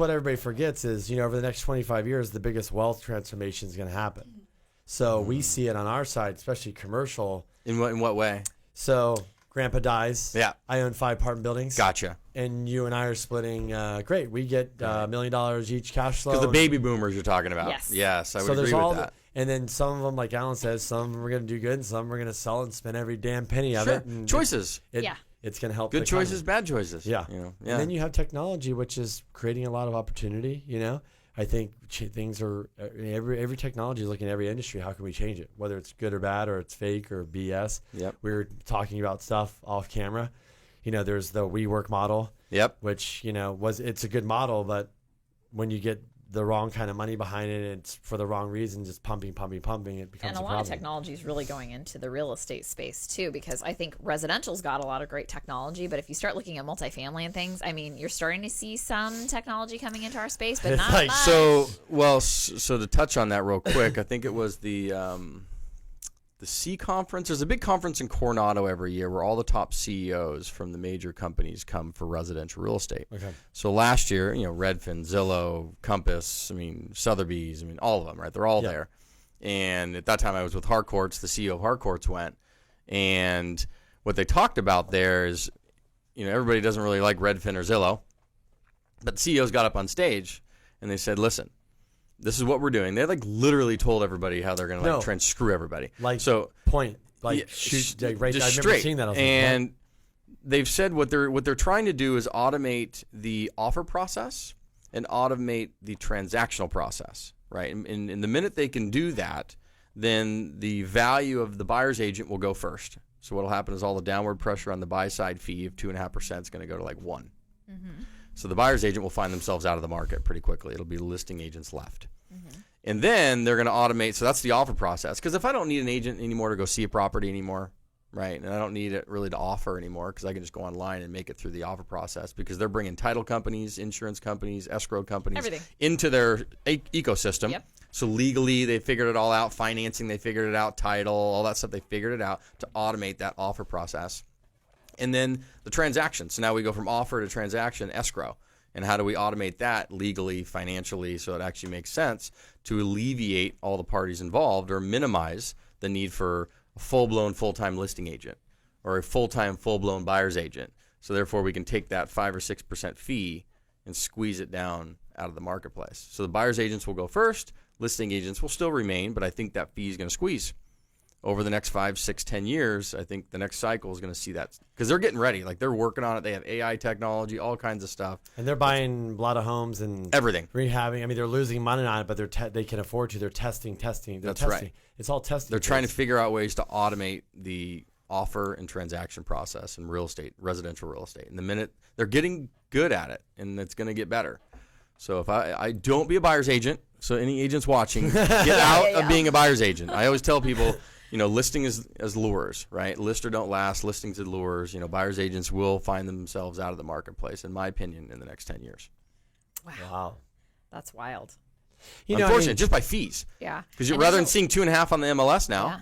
everybody forgets is, over the next 25 years, the biggest wealth transformation is going to happen. So we see it on our side, especially commercial. In what way? So Grandpa dies. Yeah. I own 5 apartment buildings. Gotcha. And you and I are splitting. Great. We get $1 million each cash flow. Because the baby boomers you're talking about. Yes, I would agree with that. And then some of them, like Alan says, some of them are going to do good and some are going to sell and spend every damn penny of it. And choices. It's going to help. Good choices, bad choices. Yeah. And then you have technology, which is creating a lot of opportunity, I think things are every technology is looking at every industry. How can we change it? Whether it's good or bad, or it's fake or BS. Yep. We were talking about stuff off camera. There's the WeWork model. Yep. Which it's a good model, but when you get the wrong kind of money behind it, and it's for the wrong reason, just pumping, it becomes a problem. And a lot of technology is really going into the real estate space too, because I think residential's got a lot of great technology, but if you start looking at multifamily and things, you're starting to see some technology coming into our space, but not much. So to touch on that real quick, I think it was the C conference. There's a big conference in Coronado every year where all the top CEOs from the major companies come for residential real estate. Okay. So last year, Redfin, Zillow, Compass, Sotheby's, all of them, right? They're all there. And at that time I was with Harcourts. The CEO of Harcourts went. And what they talked about there is, everybody doesn't really like Redfin or Zillow. But the CEOs got up on stage and they said, listen, this is what we're doing. They literally told everybody how they're going to try and screw everybody. Shoot, right? Just I remember straight. seeing that. And they've said what they're trying to do is automate the offer process and automate the transactional process, right? And the minute they can do that, then the value of the buyer's agent will go first. So what will happen is all the downward pressure on the buy side fee of 2.5% is going to go to 1%. Mm-hmm. So the buyer's agent will find themselves out of the market pretty quickly. It'll be listing agents left. Mm-hmm. And then they're going to automate. So that's the offer process. Because if I don't need an agent anymore to go see a property anymore, right, and I don't need it really to offer anymore because I can just go online and make it through the offer process because they're bringing title companies, insurance companies, escrow companies into their ecosystem. Yep. So legally, they figured it all out. Financing, they figured it out. Title, all that stuff, they figured it out to automate that offer process. And then the transaction. So now we go from offer to transaction, escrow. And how do we automate that legally, financially, so it actually makes sense to alleviate all the parties involved or minimize the need for a full-blown, full-time listing agent or a full-time, full-blown buyer's agent. So therefore, we can take that 5 or 6% fee and squeeze it down out of the marketplace. So the buyer's agents will go first. Listing agents will still remain, but I think that fee is going to squeeze. Over the next 5, 6, 10 years, I think the next cycle is going to see that because they're getting ready. They're working on it. They have AI technology, all kinds of stuff. And they're buying a lot of homes and everything. Rehabbing. They're losing money on it, but they can afford to. They're testing. That's testing. right. It's all testing. They're trying to figure out ways to automate the offer and transaction process in real estate, residential real estate. And the minute they're getting good at it, and it's going to get better. So if I don't be a buyer's agent, so any agents watching, get out of being a buyer's agent. I always tell people, listing is as lures, right? List or don't last, listings are lures. Buyer's agents will find themselves out of the marketplace, in my opinion, in the next 10 years. Wow. That's wild. Unfortunately, just by fees. Yeah. Because rather than seeing 2.5 on the MLS now,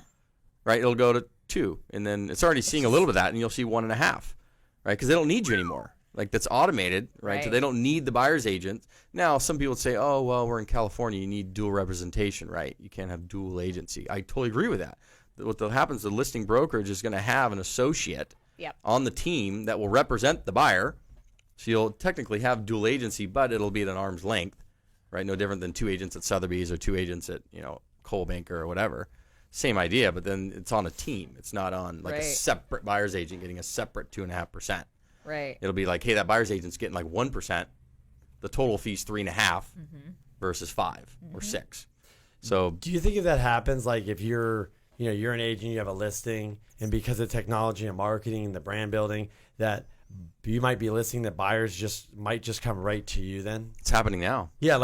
right, it'll go to 2. And then it's already seeing a little bit of that, and you'll see 1.5, right? Because they don't need you anymore. That's automated, right? So they don't need the buyer's agent. Now, some people would say, oh, well, we're in California. You need dual representation, right? You can't have dual agency. I totally agree with that. What happens, the listing brokerage is going to have an associate on the team that will represent the buyer. So you'll technically have dual agency, but it'll be at an arm's length, right? No different than 2 agents at Sotheby's or 2 agents at, Coldwell Banker or whatever. Same idea, but then it's on a team. It's not on a separate buyer's agent getting a separate 2.5%. Right. It'll be hey, that buyer's agent's getting 1%. The total fee's 3.5 versus 5 or 6. So, do you think if that happens, if you're an agent, you have a listing, and because of technology and marketing and the brand building, that you might be listing that buyers might just come right to you then? It's happening now. Yeah,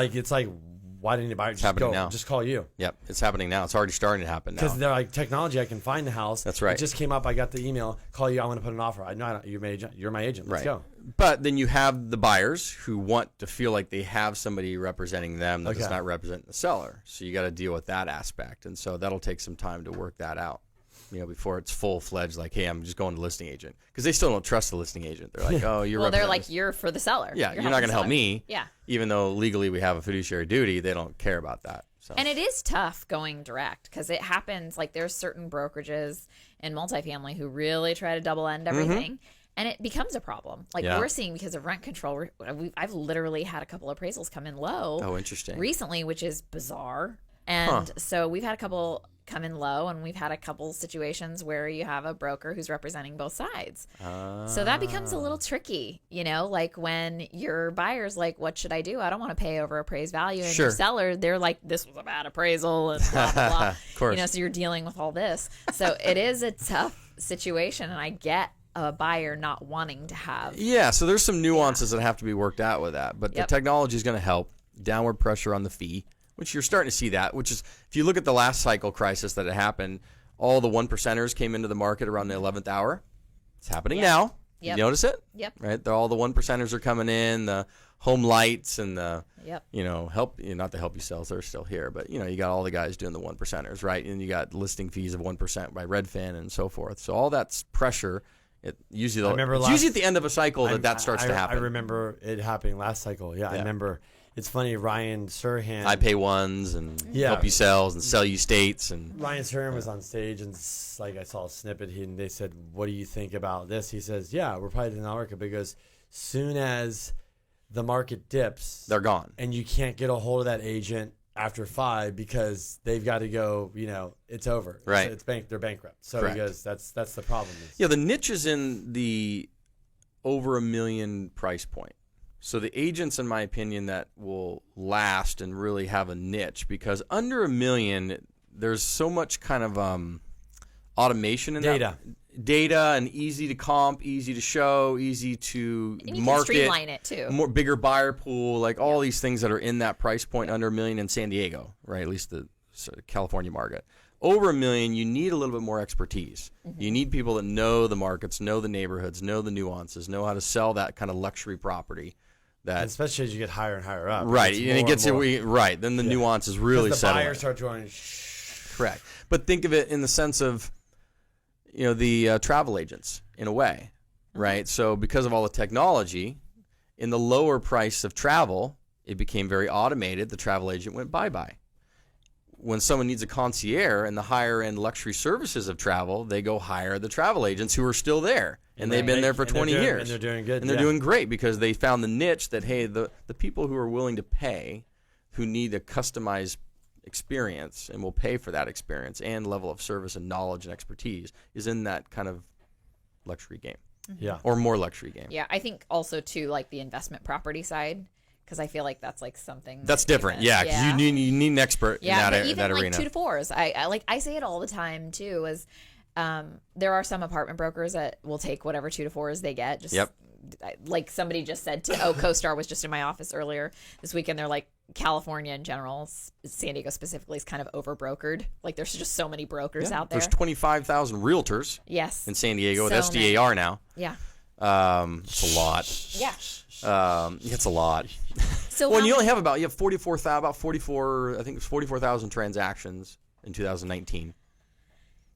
why didn't you buy it? Just call you. Yep, it's happening now. It's already starting to happen now. Because they're technology, I can find the house. That's right. It just came up. I got the email. Call you. I want to put an offer. I know you're my agent. You're my agent. Let's go. But then you have the buyers who want to feel like they have somebody representing them that does not represent the seller. So you got to deal with that aspect. And so that'll take some time to work that out. Before it's full-fledged, hey, I'm just going to listing agent. Because they still don't trust the listing agent. They're oh, you're well, they're you're for the seller. Yeah, you're not going to help me. Yeah. Even though legally we have a fiduciary duty, they don't care about that. So. And it is tough going direct because it happens, there's certain brokerages in multifamily who really try to double end everything. And it becomes a problem. We're seeing because of rent control. I've literally had a couple of appraisals come in low. Oh, interesting. Recently, which is bizarre. And so we've had a couple come in low, and we've had a couple situations where you have a broker who's representing both sides. So that becomes a little tricky, when your buyer's what should I do? I don't want to pay over appraised value. And your seller, they're this was a bad appraisal and blah, blah, blah. Of course. So you're dealing with all this. So it is a tough situation, and I get a buyer not wanting to have. Yeah, so there's some nuances that have to be worked out with that. But the technology is going to help. Downward pressure on the fee, which you're starting to see that, which is, if you look at the last cycle crisis that had happened, all the 1%ers came into the market around the 11th hour. It's happening now. Yep. You notice it? Yep. Right? All the 1%ers are coming in, the home lights and the, Yep. not to help you sell, they're still here, but, you got all the guys doing the 1%ers, right? And you got listing fees of 1% by Redfin and so forth. So all that's pressure. It's usually at the end of a cycle that starts to happen. I remember it happening last cycle. Yeah, I remember. It's funny, Ryan Serhan. I pay ones and help you sell and sell you states. And Ryan Serhan was on stage and I saw a snippet and they said, "What do you think about this?" He says, "Yeah, we're probably in the market because soon as the market dips, they're gone, and you can't get a hold of that agent after 5 because they've got to go. It's over. Right? They're bankrupt. So Correct. he goes, that's the problem. The niche is in the over $1 million price point. So the agents, in my opinion, that will last and really have a niche, because under $1 million, there's so much kind of automation in data. Data and easy to comp, easy to show, easy to and you market. can streamline it too. Bigger buyer pool, like all these things that are in that price point under $1 million in San Diego, right? At least the California market. Over $1 million, you need a little bit more expertise. Mm-hmm. You need people that know the markets, know the neighborhoods, know the nuances, know how to sell that kind of luxury property. That, and especially as you get higher and higher up, right? And it gets right. Then the nuances really settle. The buyers start going. Correct, but think of it in the sense of, the travel agents in a way, right? So because of all the technology, in the lower price of travel, it became very automated. The travel agent went bye-bye. When someone needs a concierge in the higher end luxury services of travel, they go hire the travel agents who are still there. And they've been there for 20 years. And they're doing good. And they're doing great because they found the niche that, hey, the people who are willing to pay, who need a customized experience and will pay for that experience and level of service and knowledge and expertise, is in that kind of luxury game. Yeah. Or more luxury game. Yeah, I think also, too, like the investment property side, because I feel like that's like something that's different. Yeah, because you need an expert in that arena. Even like 2 to 4s. I say it all the time too. Is there are some apartment brokers that will take whatever 2 to 4s they get. Just like somebody just said to CoStar was just in my office earlier this weekend. They're like, California in general, San Diego specifically, is kind of over brokered. Like there's just so many brokers out there. There's 25,000 realtors. Yes. In San Diego So with SDAR now. Yeah. It's a lot. Yeah. It's a lot. So well, you only have about 44,000 transactions in 2019.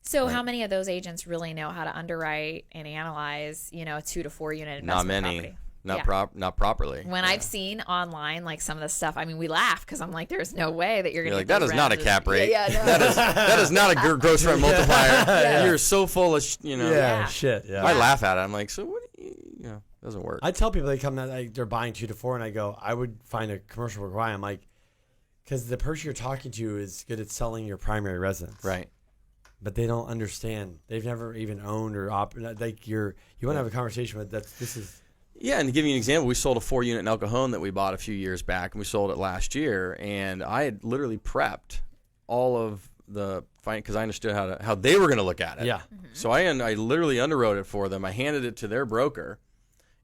So how many of those agents really know how to underwrite and analyze, a 2 to 4 unit investment Not many. property? Not properly. When I've seen online, like some of the stuff, I mean, we laugh because I'm like, there's no way that you're going to that is not a cap rate. Yeah, no. that is not a gross rent multiplier. Yeah. You're so full of, shit. Yeah. I laugh at it. I'm like, so what? It doesn't work. I tell people they come that they're buying 2 to 4, and I go, I would find a commercial requirement. I'm like, because the person you're talking to is good at selling your primary residence, right? But they don't understand. They've never even owned or like you want to have a conversation with this is. Yeah, and to give you an example, we sold a 4-unit in El Cajon that we bought a few years back, and we sold it last year. And I had literally prepped all of the because I understood how they were going to look at it. Yeah. Mm-hmm. So I literally underwrote it for them. I handed it to their broker,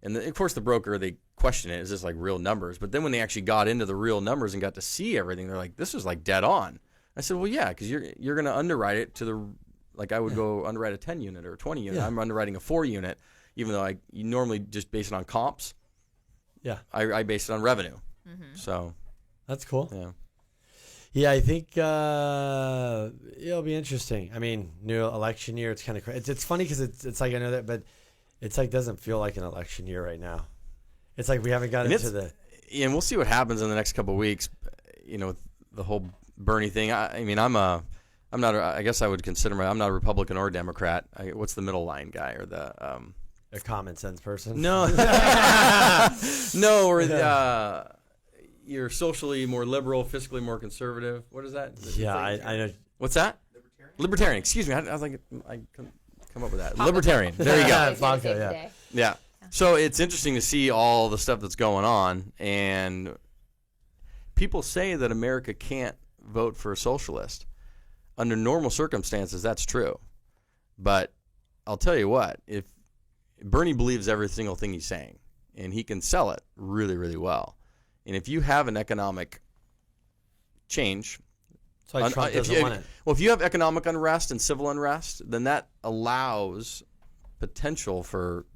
and of course the broker, they question it, is this like real numbers? But then when they actually got into the real numbers and got to see everything, they're like, this is like dead on. I said, well, yeah, because you're going to underwrite it to the like I would go underwrite a 10-unit or a 20-unit. Yeah. I'm underwriting a 4-unit. Even though you normally just base it on comps, I base it on revenue. Mm-hmm. So that's cool. Yeah, yeah. I think it'll be interesting. I mean, new election year. It's kind of crazy. It's funny because it's like I know that, but it's like doesn't feel like an election year right now. It's like we haven't gotten into the. Yeah, and we'll see what happens in the next couple of weeks. With the whole Bernie thing. I mean, I'm not. I guess I would consider I'm not a Republican or a Democrat. What's the middle line guy or the? A common sense person? No. No, or you're socially more liberal, fiscally more conservative. What is that? Yeah, I know. What's that? Libertarian. Excuse me. I was like, I couldn't come up with that. Libertarian. There you go. Yeah. So it's interesting to see all the stuff that's going on. And people say that America can't vote for a socialist. Under normal circumstances, that's true. But I'll tell you what, if Bernie believes every single thing he's saying, and he can sell it really, really well. And if you have an economic change, so Trump doesn't want it. Well, if you have economic unrest and civil unrest, then that allows potential for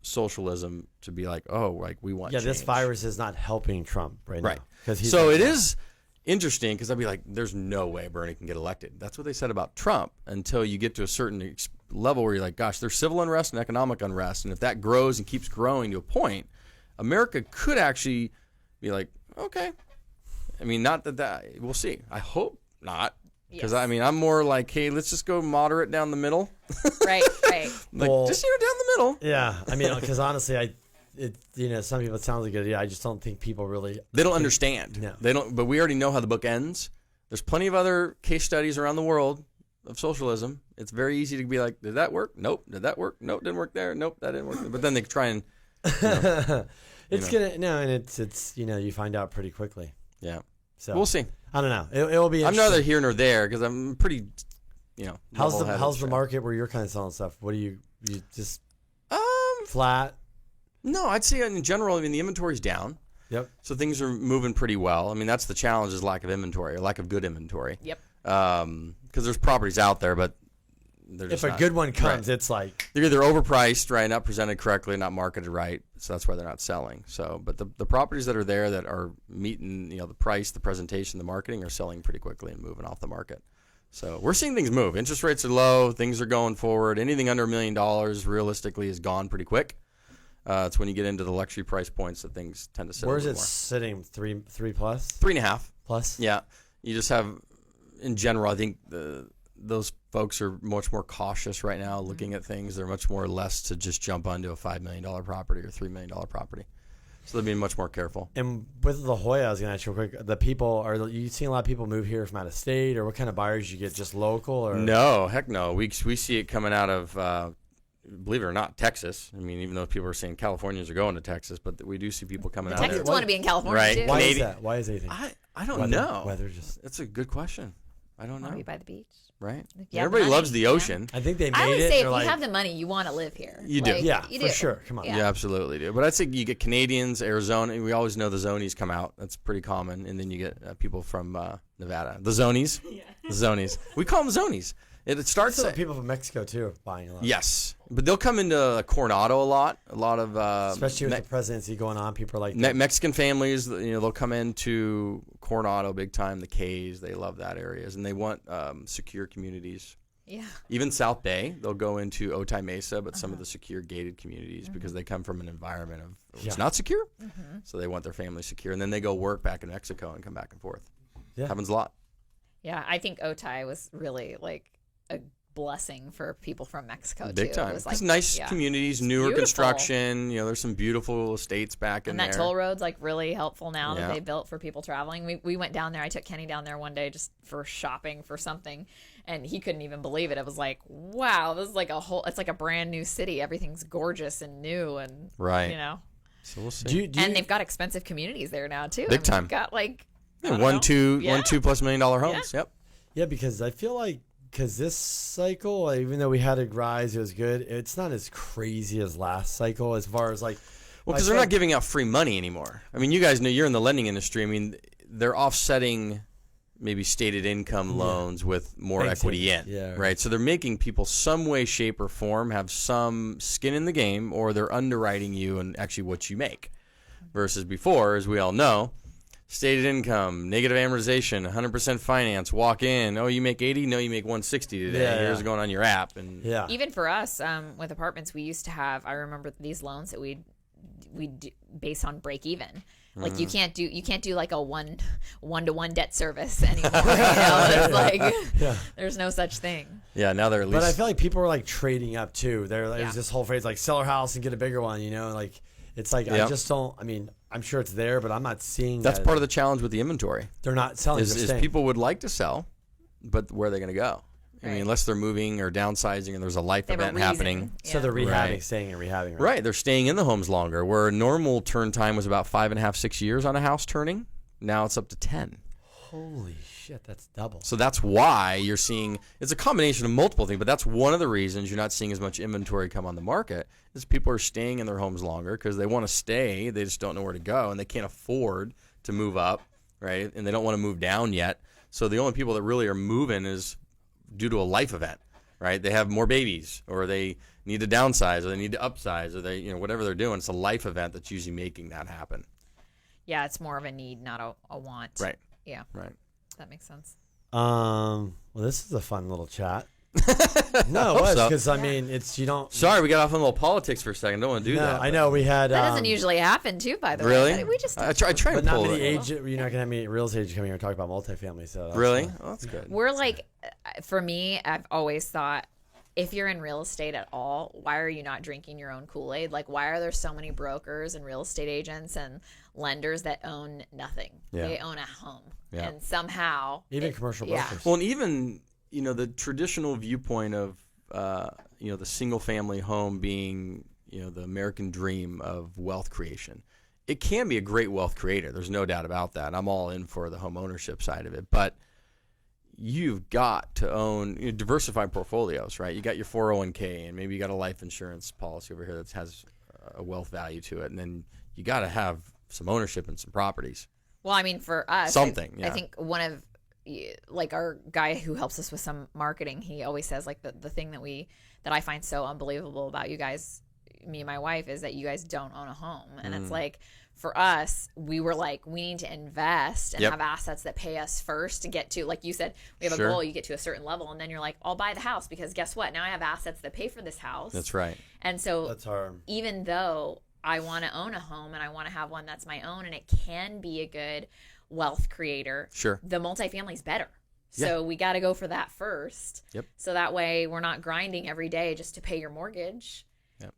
socialism to be like, oh, like we want change. This virus is not helping Trump right now. So it is interesting because I'd be like, there's no way Bernie can get elected. That's what they said about Trump until you get to a certain level where you're like, gosh, there's civil unrest and economic unrest. And if that grows and keeps growing to a point, America could actually be like, okay. I mean, not that we'll see. I hope not. Because, I mean, I'm more like, hey, let's just go moderate down the middle. Right. Like, just here down the middle. Yeah. I mean, because honestly, some people, it sounds like good. Yeah, I just don't think people really. They don't understand. No. They don't. But we already know how the book ends. There's plenty of other case studies around the world of socialism. It's very easy to be like, did that work? Nope. Did that work? Nope. Didn't work there. Nope. That didn't work there. But then they try and. And it's you find out pretty quickly. Yeah. So we'll see. I don't know. It will be. I'm neither here nor there because I'm pretty, How's the market where you're kind of selling stuff? What do you just flat? No, I'd say in general, I mean, the inventory's down. Yep. So things are moving pretty well. I mean, that's the challenge is lack of inventory or lack of good inventory. Yep. Because there's properties out there, but they're just if a good one comes, it's like they're either overpriced, right, not presented correctly, not marketed right. So that's why they're not selling. So, but the properties that are there that are meeting, the price, the presentation, the marketing are selling pretty quickly and moving off the market. So we're seeing things move. Interest rates are low. Things are going forward. Anything under $1 million realistically is gone pretty quick. It's when you get into the luxury price points that things tend to sit. Where's a it little more. sitting? 3 plus? 3.5 plus? Yeah. You just have, in general, I think those folks are much more cautious right now looking at things. They're much more less to just jump onto a $5 million property or $3 million property. So they're being much more careful. And with La Jolla, I was going to ask you real quick, the people, are you seeing a lot of people move here from out of state, or what kind of buyers you get, just local? Or No, heck no. We see it coming out of, believe it or not, Texas. I mean, even though people are saying Californians are going to Texas, but we do see people coming out there. Texans want to be in California, right. too. Why is that? Why is anything? I don't know. Weather just. That's a good question. I don't know. Want to be by the beach. Right. You have Everybody money, loves the ocean. I think they made it. I would say if you like, have the money, you want to live here. You do. Yeah, you for do. sure. Come on. You absolutely do. But I'd say you get Canadians, Arizona. We always know the Zonies come out. That's pretty common. And then you get people from Nevada. The Zonies. The Zonies. We call them Zonies. It starts. People from Mexico too buying a lot. Yes, but they'll come into Coronado a lot. A lot of especially with the presidency going on, people are like Mexican families. They'll come into Coronado big time. The Cays, they love that areas, and they want secure communities. Yeah. Even South Bay, they'll go into Otay Mesa, but some of the secure gated communities because they come from an environment of it's not secure, so they want their family secure, and then they go work back in Mexico and come back and forth. Yeah, happens a lot. Yeah, I think Otay was really like a blessing for people from Mexico big too. time. It was like, it's nice communities, newer beautiful. Construction. There's some beautiful estates back in there. And that toll road's like really helpful now that they built for people traveling. We went down there. I took Kenny down there one day just for shopping for something, and he couldn't even believe it. It was like, wow, this is like it's like a brand new city. Everything's gorgeous and new, and right. So we'll see. And they've got expensive communities there now too. Big time. They've got like $1, $2+ million homes. Yep. Yeah, because I feel like this cycle, even though we had a rise, it was good. It's not as crazy as last cycle as far as like. Well, because they're not giving out free money anymore. I mean, you guys know you're in the lending industry. I mean, they're offsetting maybe stated income loans with more equity in, right? So they're making people some way, shape, or form have some skin in the game, or they're underwriting you and actually what you make. Versus before, as we all know, stated income, negative amortization, 100% finance, walk in. Oh, you make 80? No, you make 160 today. Here's going on your app. And even for us, with apartments, we used to have, I remember these loans that we base on break even. Like you can't do like a one-to-one debt service anymore. It's like there's no such thing. Yeah, now they're at least. But I feel like people are like trading up too. There's this whole phrase like sell our house and get a bigger one. Like it's like I just don't. I mean, I'm sure it's there, but I'm not seeing. That's part of the challenge with the inventory. They're not selling. Is people would like to sell, but where are they going to go? I mean, unless they're moving or downsizing and there's a life event happening. So they're rehabbing, staying and rehabbing. Right. They're staying in the homes longer, where a normal turn time was about 5.5, 6 years on a house turning. Now it's up to 10. Holy shit, that's double. So that's why you're seeing, it's a combination of multiple things, but that's one of the reasons you're not seeing as much inventory come on the market is people are staying in their homes longer because they want to stay. They just don't know where to go, and they can't afford to move up, right? And they don't want to move down yet. So the only people that really are moving is due to a life event, right? They have more babies, or they need to downsize, or they need to upsize, or they, whatever they're doing. It's a life event that's usually making that happen. Yeah, it's more of a need, not a want. Right. Yeah. Right. That makes sense. Well, this is a fun little chat. No, it was because I mean, it's you don't. Sorry, we got off on a little politics for a second. Don't want to do that. I know we had. That doesn't usually happen too. By the really? way, we just I try but and not pull many it. you're not gonna have many real estate agents coming here and talk about multifamily. So that's Really? fine. Oh, that's good. We're like, for me, I've always thought, if you're in real estate at all, why are you not drinking your own Kool-Aid? Like, why are there so many brokers and real estate agents and lenders that own nothing? Yeah. They own a home, Yeah. and somehow Even commercial yeah. brokers. Well, and even the traditional viewpoint of the single family home being the American dream of wealth creation. It can be a great wealth creator. There's no doubt about that. I'm all in for the home ownership side of it, but you've got to own diversified portfolios, right? You got your 401k, and maybe you got a life insurance policy over here that has a wealth value to it, and then you got to have some ownership in some properties. Well, I mean, for us, Something, I yeah. think one of like our guy who helps us with some marketing, he always says like the thing that I find so unbelievable about you guys, me and my wife, is that you guys don't own a home. And it's like, for us, we were like, we need to invest and Yep. have assets that pay us first to get to, like you said, we have Sure. a goal, you get to a certain level, and then you're like, I'll buy the house because guess what? Now I have assets that pay for this house. That's right. And so That's hard. even though I want to own a home and I want to have one that's my own and it can be a good wealth creator, Sure. the multifamily's better. So we got to go for that first. Yep. So that way we're not grinding every day just to pay your mortgage.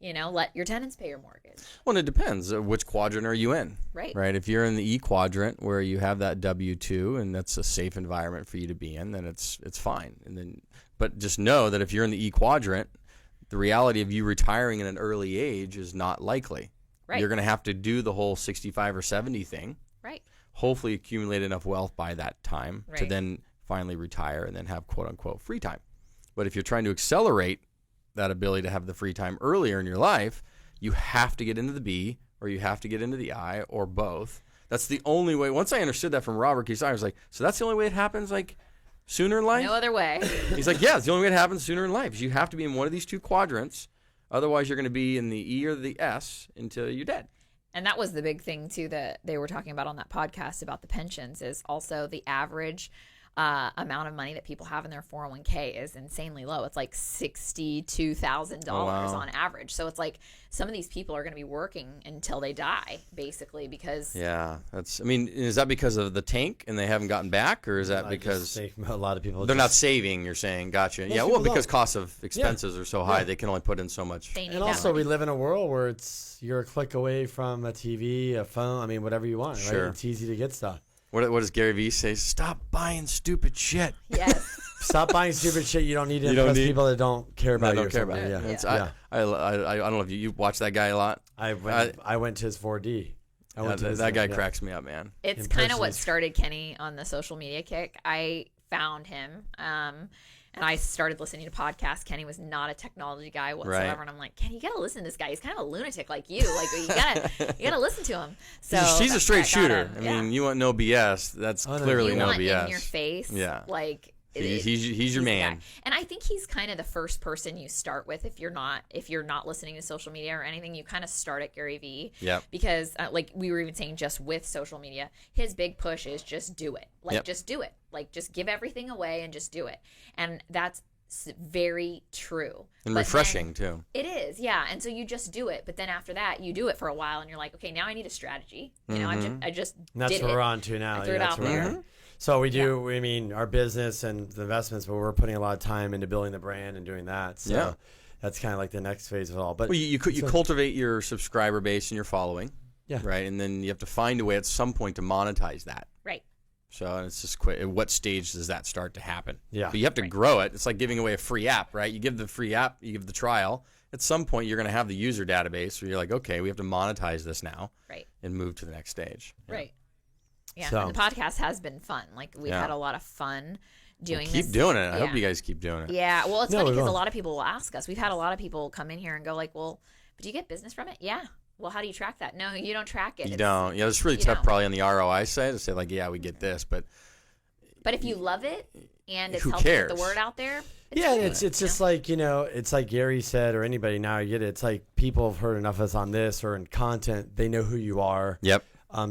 Yep. Let your tenants pay your mortgage. Well, it depends. Which quadrant are you in? Right. Right. If you're in the E quadrant where you have that W-2 and that's a safe environment for you to be in, then it's fine. But just know that if you're in the E quadrant, the reality of you retiring at an early age is not likely. Right. You're going to have to do the whole 65 or 70 thing. Right. Hopefully accumulate enough wealth by that time to Right. then finally retire and then have quote unquote free time. But if you're trying to accelerate that ability to have the free time earlier in your life, you have to get into the B or you have to get into the I or both. That's the only way. Once I understood that from Robert Kiyosaki, I was like, so that's the only way it happens, like sooner in life? No other way. He's like, yeah, it's the only way it happens sooner in life. Is you have to be in one of these two quadrants. Otherwise, you're going to be in the E or the S until you're dead. And that was the big thing, too, that they were talking about on that podcast about the pensions, is also the average amount of money that people have in their 401k is insanely low. It's like $62,000 on average. So it's like some of these people are going to be working until they die, basically, because Yeah, is that because of the tank and they haven't gotten back, or is that because a lot of people they're not saving? You're saying, gotcha. Yeah, well, people because don't. costs of expenses are so high, Yeah. they can only put in so much. they need And that also, money. we live in a world where you're a click away from a TV, a phone. I mean, whatever you want. Sure. Right? It's easy to get stuff. What does Gary Vee say? Stop buying stupid shit. Yes. Stop buying stupid shit you don't need to You don't impress need- people that don't care about I you. don't or care something. about it. Yeah. It's- Yeah. I don't know if you watch that guy a lot. I went to his 4D. I went to his that guy yeah. cracks me up, man. It's kind of what Impersonates. started Kenny on the social media kick. I found him, and I started listening to podcasts. Kenny was not a technology guy whatsoever, Right. and I'm like, Kenny, you gotta listen to this guy. He's kind of a lunatic like you. Like you gotta listen to him. So He's a straight that got shooter. him. I Yeah. mean, you want no BS. That's Oh, no. clearly you no want BS. in your face. Yeah. Like He's your the man. guy. And I think he's kind of the first person you start with if you're not listening to social media or anything. You kind of start at Gary Vee. Yep. Because like we were even saying, just with social media, his big push is just do it. Like Yep. just do it. Like just give everything away and just do it. And that's very true. And But refreshing, then- too. It is, yeah. And so you just do it, but then after that, you do it for a while, and you're like, okay, now I need a strategy. You know, I just And that's did what it. we're on to now. I threw it that's out what we're there. on. So we do. I mean, our business and the investments, but we're putting a lot of time into building the brand and doing that. So Yeah. that's kind of like the next phase of it all. But Well, you cultivate your subscriber base and your following. Yeah. Right. And then you have to find a way at some point to monetize that. Right. So it's just quick. At what stage does that start to happen? Yeah. But you have to grow it. It's like giving away a free app, right? You give the free app, you give the trial. At some point, you're going to have the user database where you're like, okay, we have to monetize this now Right. and move to the next stage. Yeah. Right. Yeah. So- And the podcast has been fun. Like we've Yeah. had a lot of fun doing Keep this. doing it. I Yeah. hope you guys keep doing it. Yeah. Well, it's No, funny we because a will. lot of people will ask us. We've had a lot of people come in here and go like, well, but do you get business from it? Yeah. Well, how do you track that? No, you don't track it. You It's- don't. Yeah, it's really you tough don't. probably on the ROI side to say like, yeah, we get this, but But if you love it and it's Who helping get the cares? word out there, Yeah, and great, it's just like, it's like Gary said, or anybody now, I get it. It's like people have heard enough of us on this or in content. They know who you are. Yep.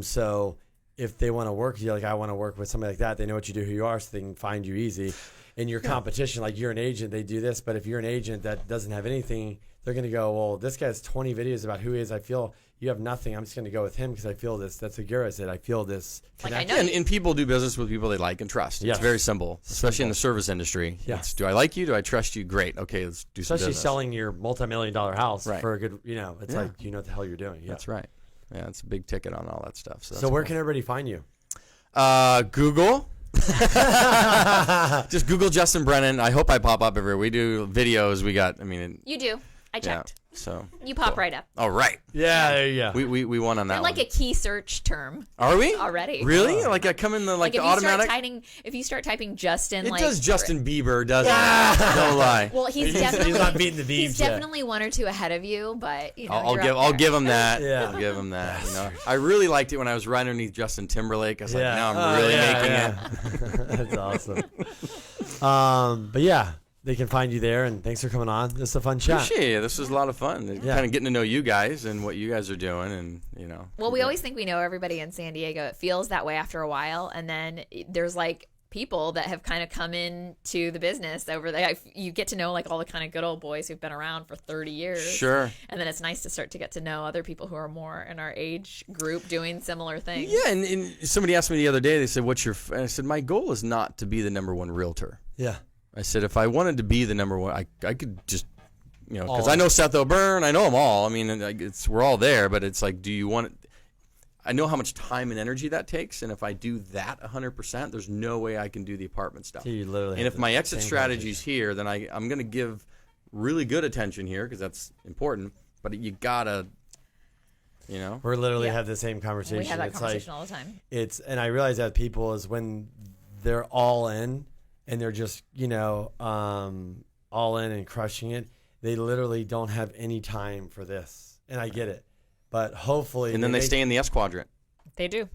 So if they want to work with you, like I want to work with somebody like that, they know what you do, who you are, so they can find you easy. In your competition, like you're an agent, they do this. But if you're an agent that doesn't have anything, they're going to go, well, this guy has 20 videos about who he is. I feel you have nothing. I'm just going to go with him because I feel this. That's what Gary said. I feel this Like, I connection. know And people do business with people they like and trust. Yes. It's very simple, especially in the service industry. Yes. It's, do I like you? Do I trust you? Great. Okay, let's do some Especially business. selling your multi-million-dollar house Right. for a good, it's like, you know what the hell you're doing. Yeah. That's right. Yeah, it's a big ticket on all that stuff. So, So where can everybody find you? Google. Just Google Justin Brennan. I hope I pop up everywhere. We do videos. We got, you do. I yeah. checked. So You pop right up. all right. Yeah, there you go. We won on that You're like one. a key search term Are we? already. Really? Like I come in the Like the if you automatic. start typing, Justin, It like does Justin Bieber, doesn't it? Don't lie. Well, he's definitely not beating the he's Biebs yet. definitely one or two ahead of you, but I'll give him that. Yeah. I'll give him that. I really liked it when I was right underneath Justin Timberlake. I was like, now I'm Oh, really yeah, making it. That's awesome. But yeah, they can find you there. And thanks for coming on. This is a fun chat. Appreciate it. This was a lot of fun. Kind of getting to know you guys and what you guys are doing, and Well, we always think we know everybody in San Diego. It feels that way after a while, and then there's like people that have kind of come into the business over there. You get to know like all the kind of good old boys who've been around for 30 years. Sure. And then it's nice to start to get to know other people who are more in our age group doing similar things. Yeah, and somebody asked me the other day. They said, "What's your?" And I said, "My goal is not to be the number one realtor." Yeah. I said, if I wanted to be the number one, I could just, because I know Seth O'Byrne, I know them all. I mean, we're all there, but it's like, do you want it? I know how much time and energy that takes, and if I do that 100%, there's no way I can do the apartment stuff. You literally And have if my the exit same strategy is here, then I'm going to give really good attention here because that's important. But you gotta, We're literally Yeah. have the same conversation. We have that It's conversation like, all the time. and I realize that people is when they're all in and they're just, all in and crushing it, they literally don't have any time for this. And I get it. But hopefully. and then they stay in the S quadrant. They do.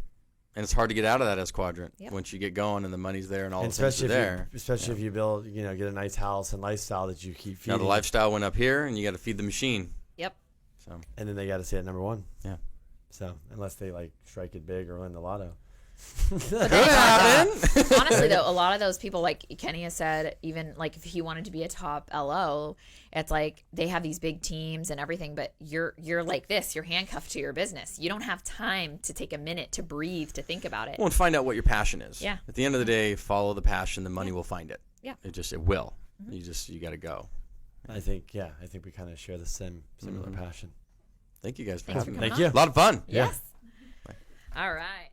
And it's hard to get out of that S quadrant Yep. once you get going and the money's there and all And the things are there. Especially if you build, get a nice house and lifestyle that you keep feeding. Now the lifestyle went up here, and you got to feed the machine. Yep. So And then they got to stay at number one. yeah, So unless they like strike it big or win the lotto. Honestly, though, a lot of those people, like Kenny has said, even like if he wanted to be a top LO, it's like they have these big teams and everything, but you're like this, you're handcuffed to your business. You don't have time to take a minute to breathe, to think about it. well, and find out what your passion is. Yeah. At the end of the day, follow the passion. The money will find it. Yeah. It will. You got to go. I think we kind of share the similar passion. Thank you guys for Thanks for having me. coming Thank you. A lot of fun. Yes. All right.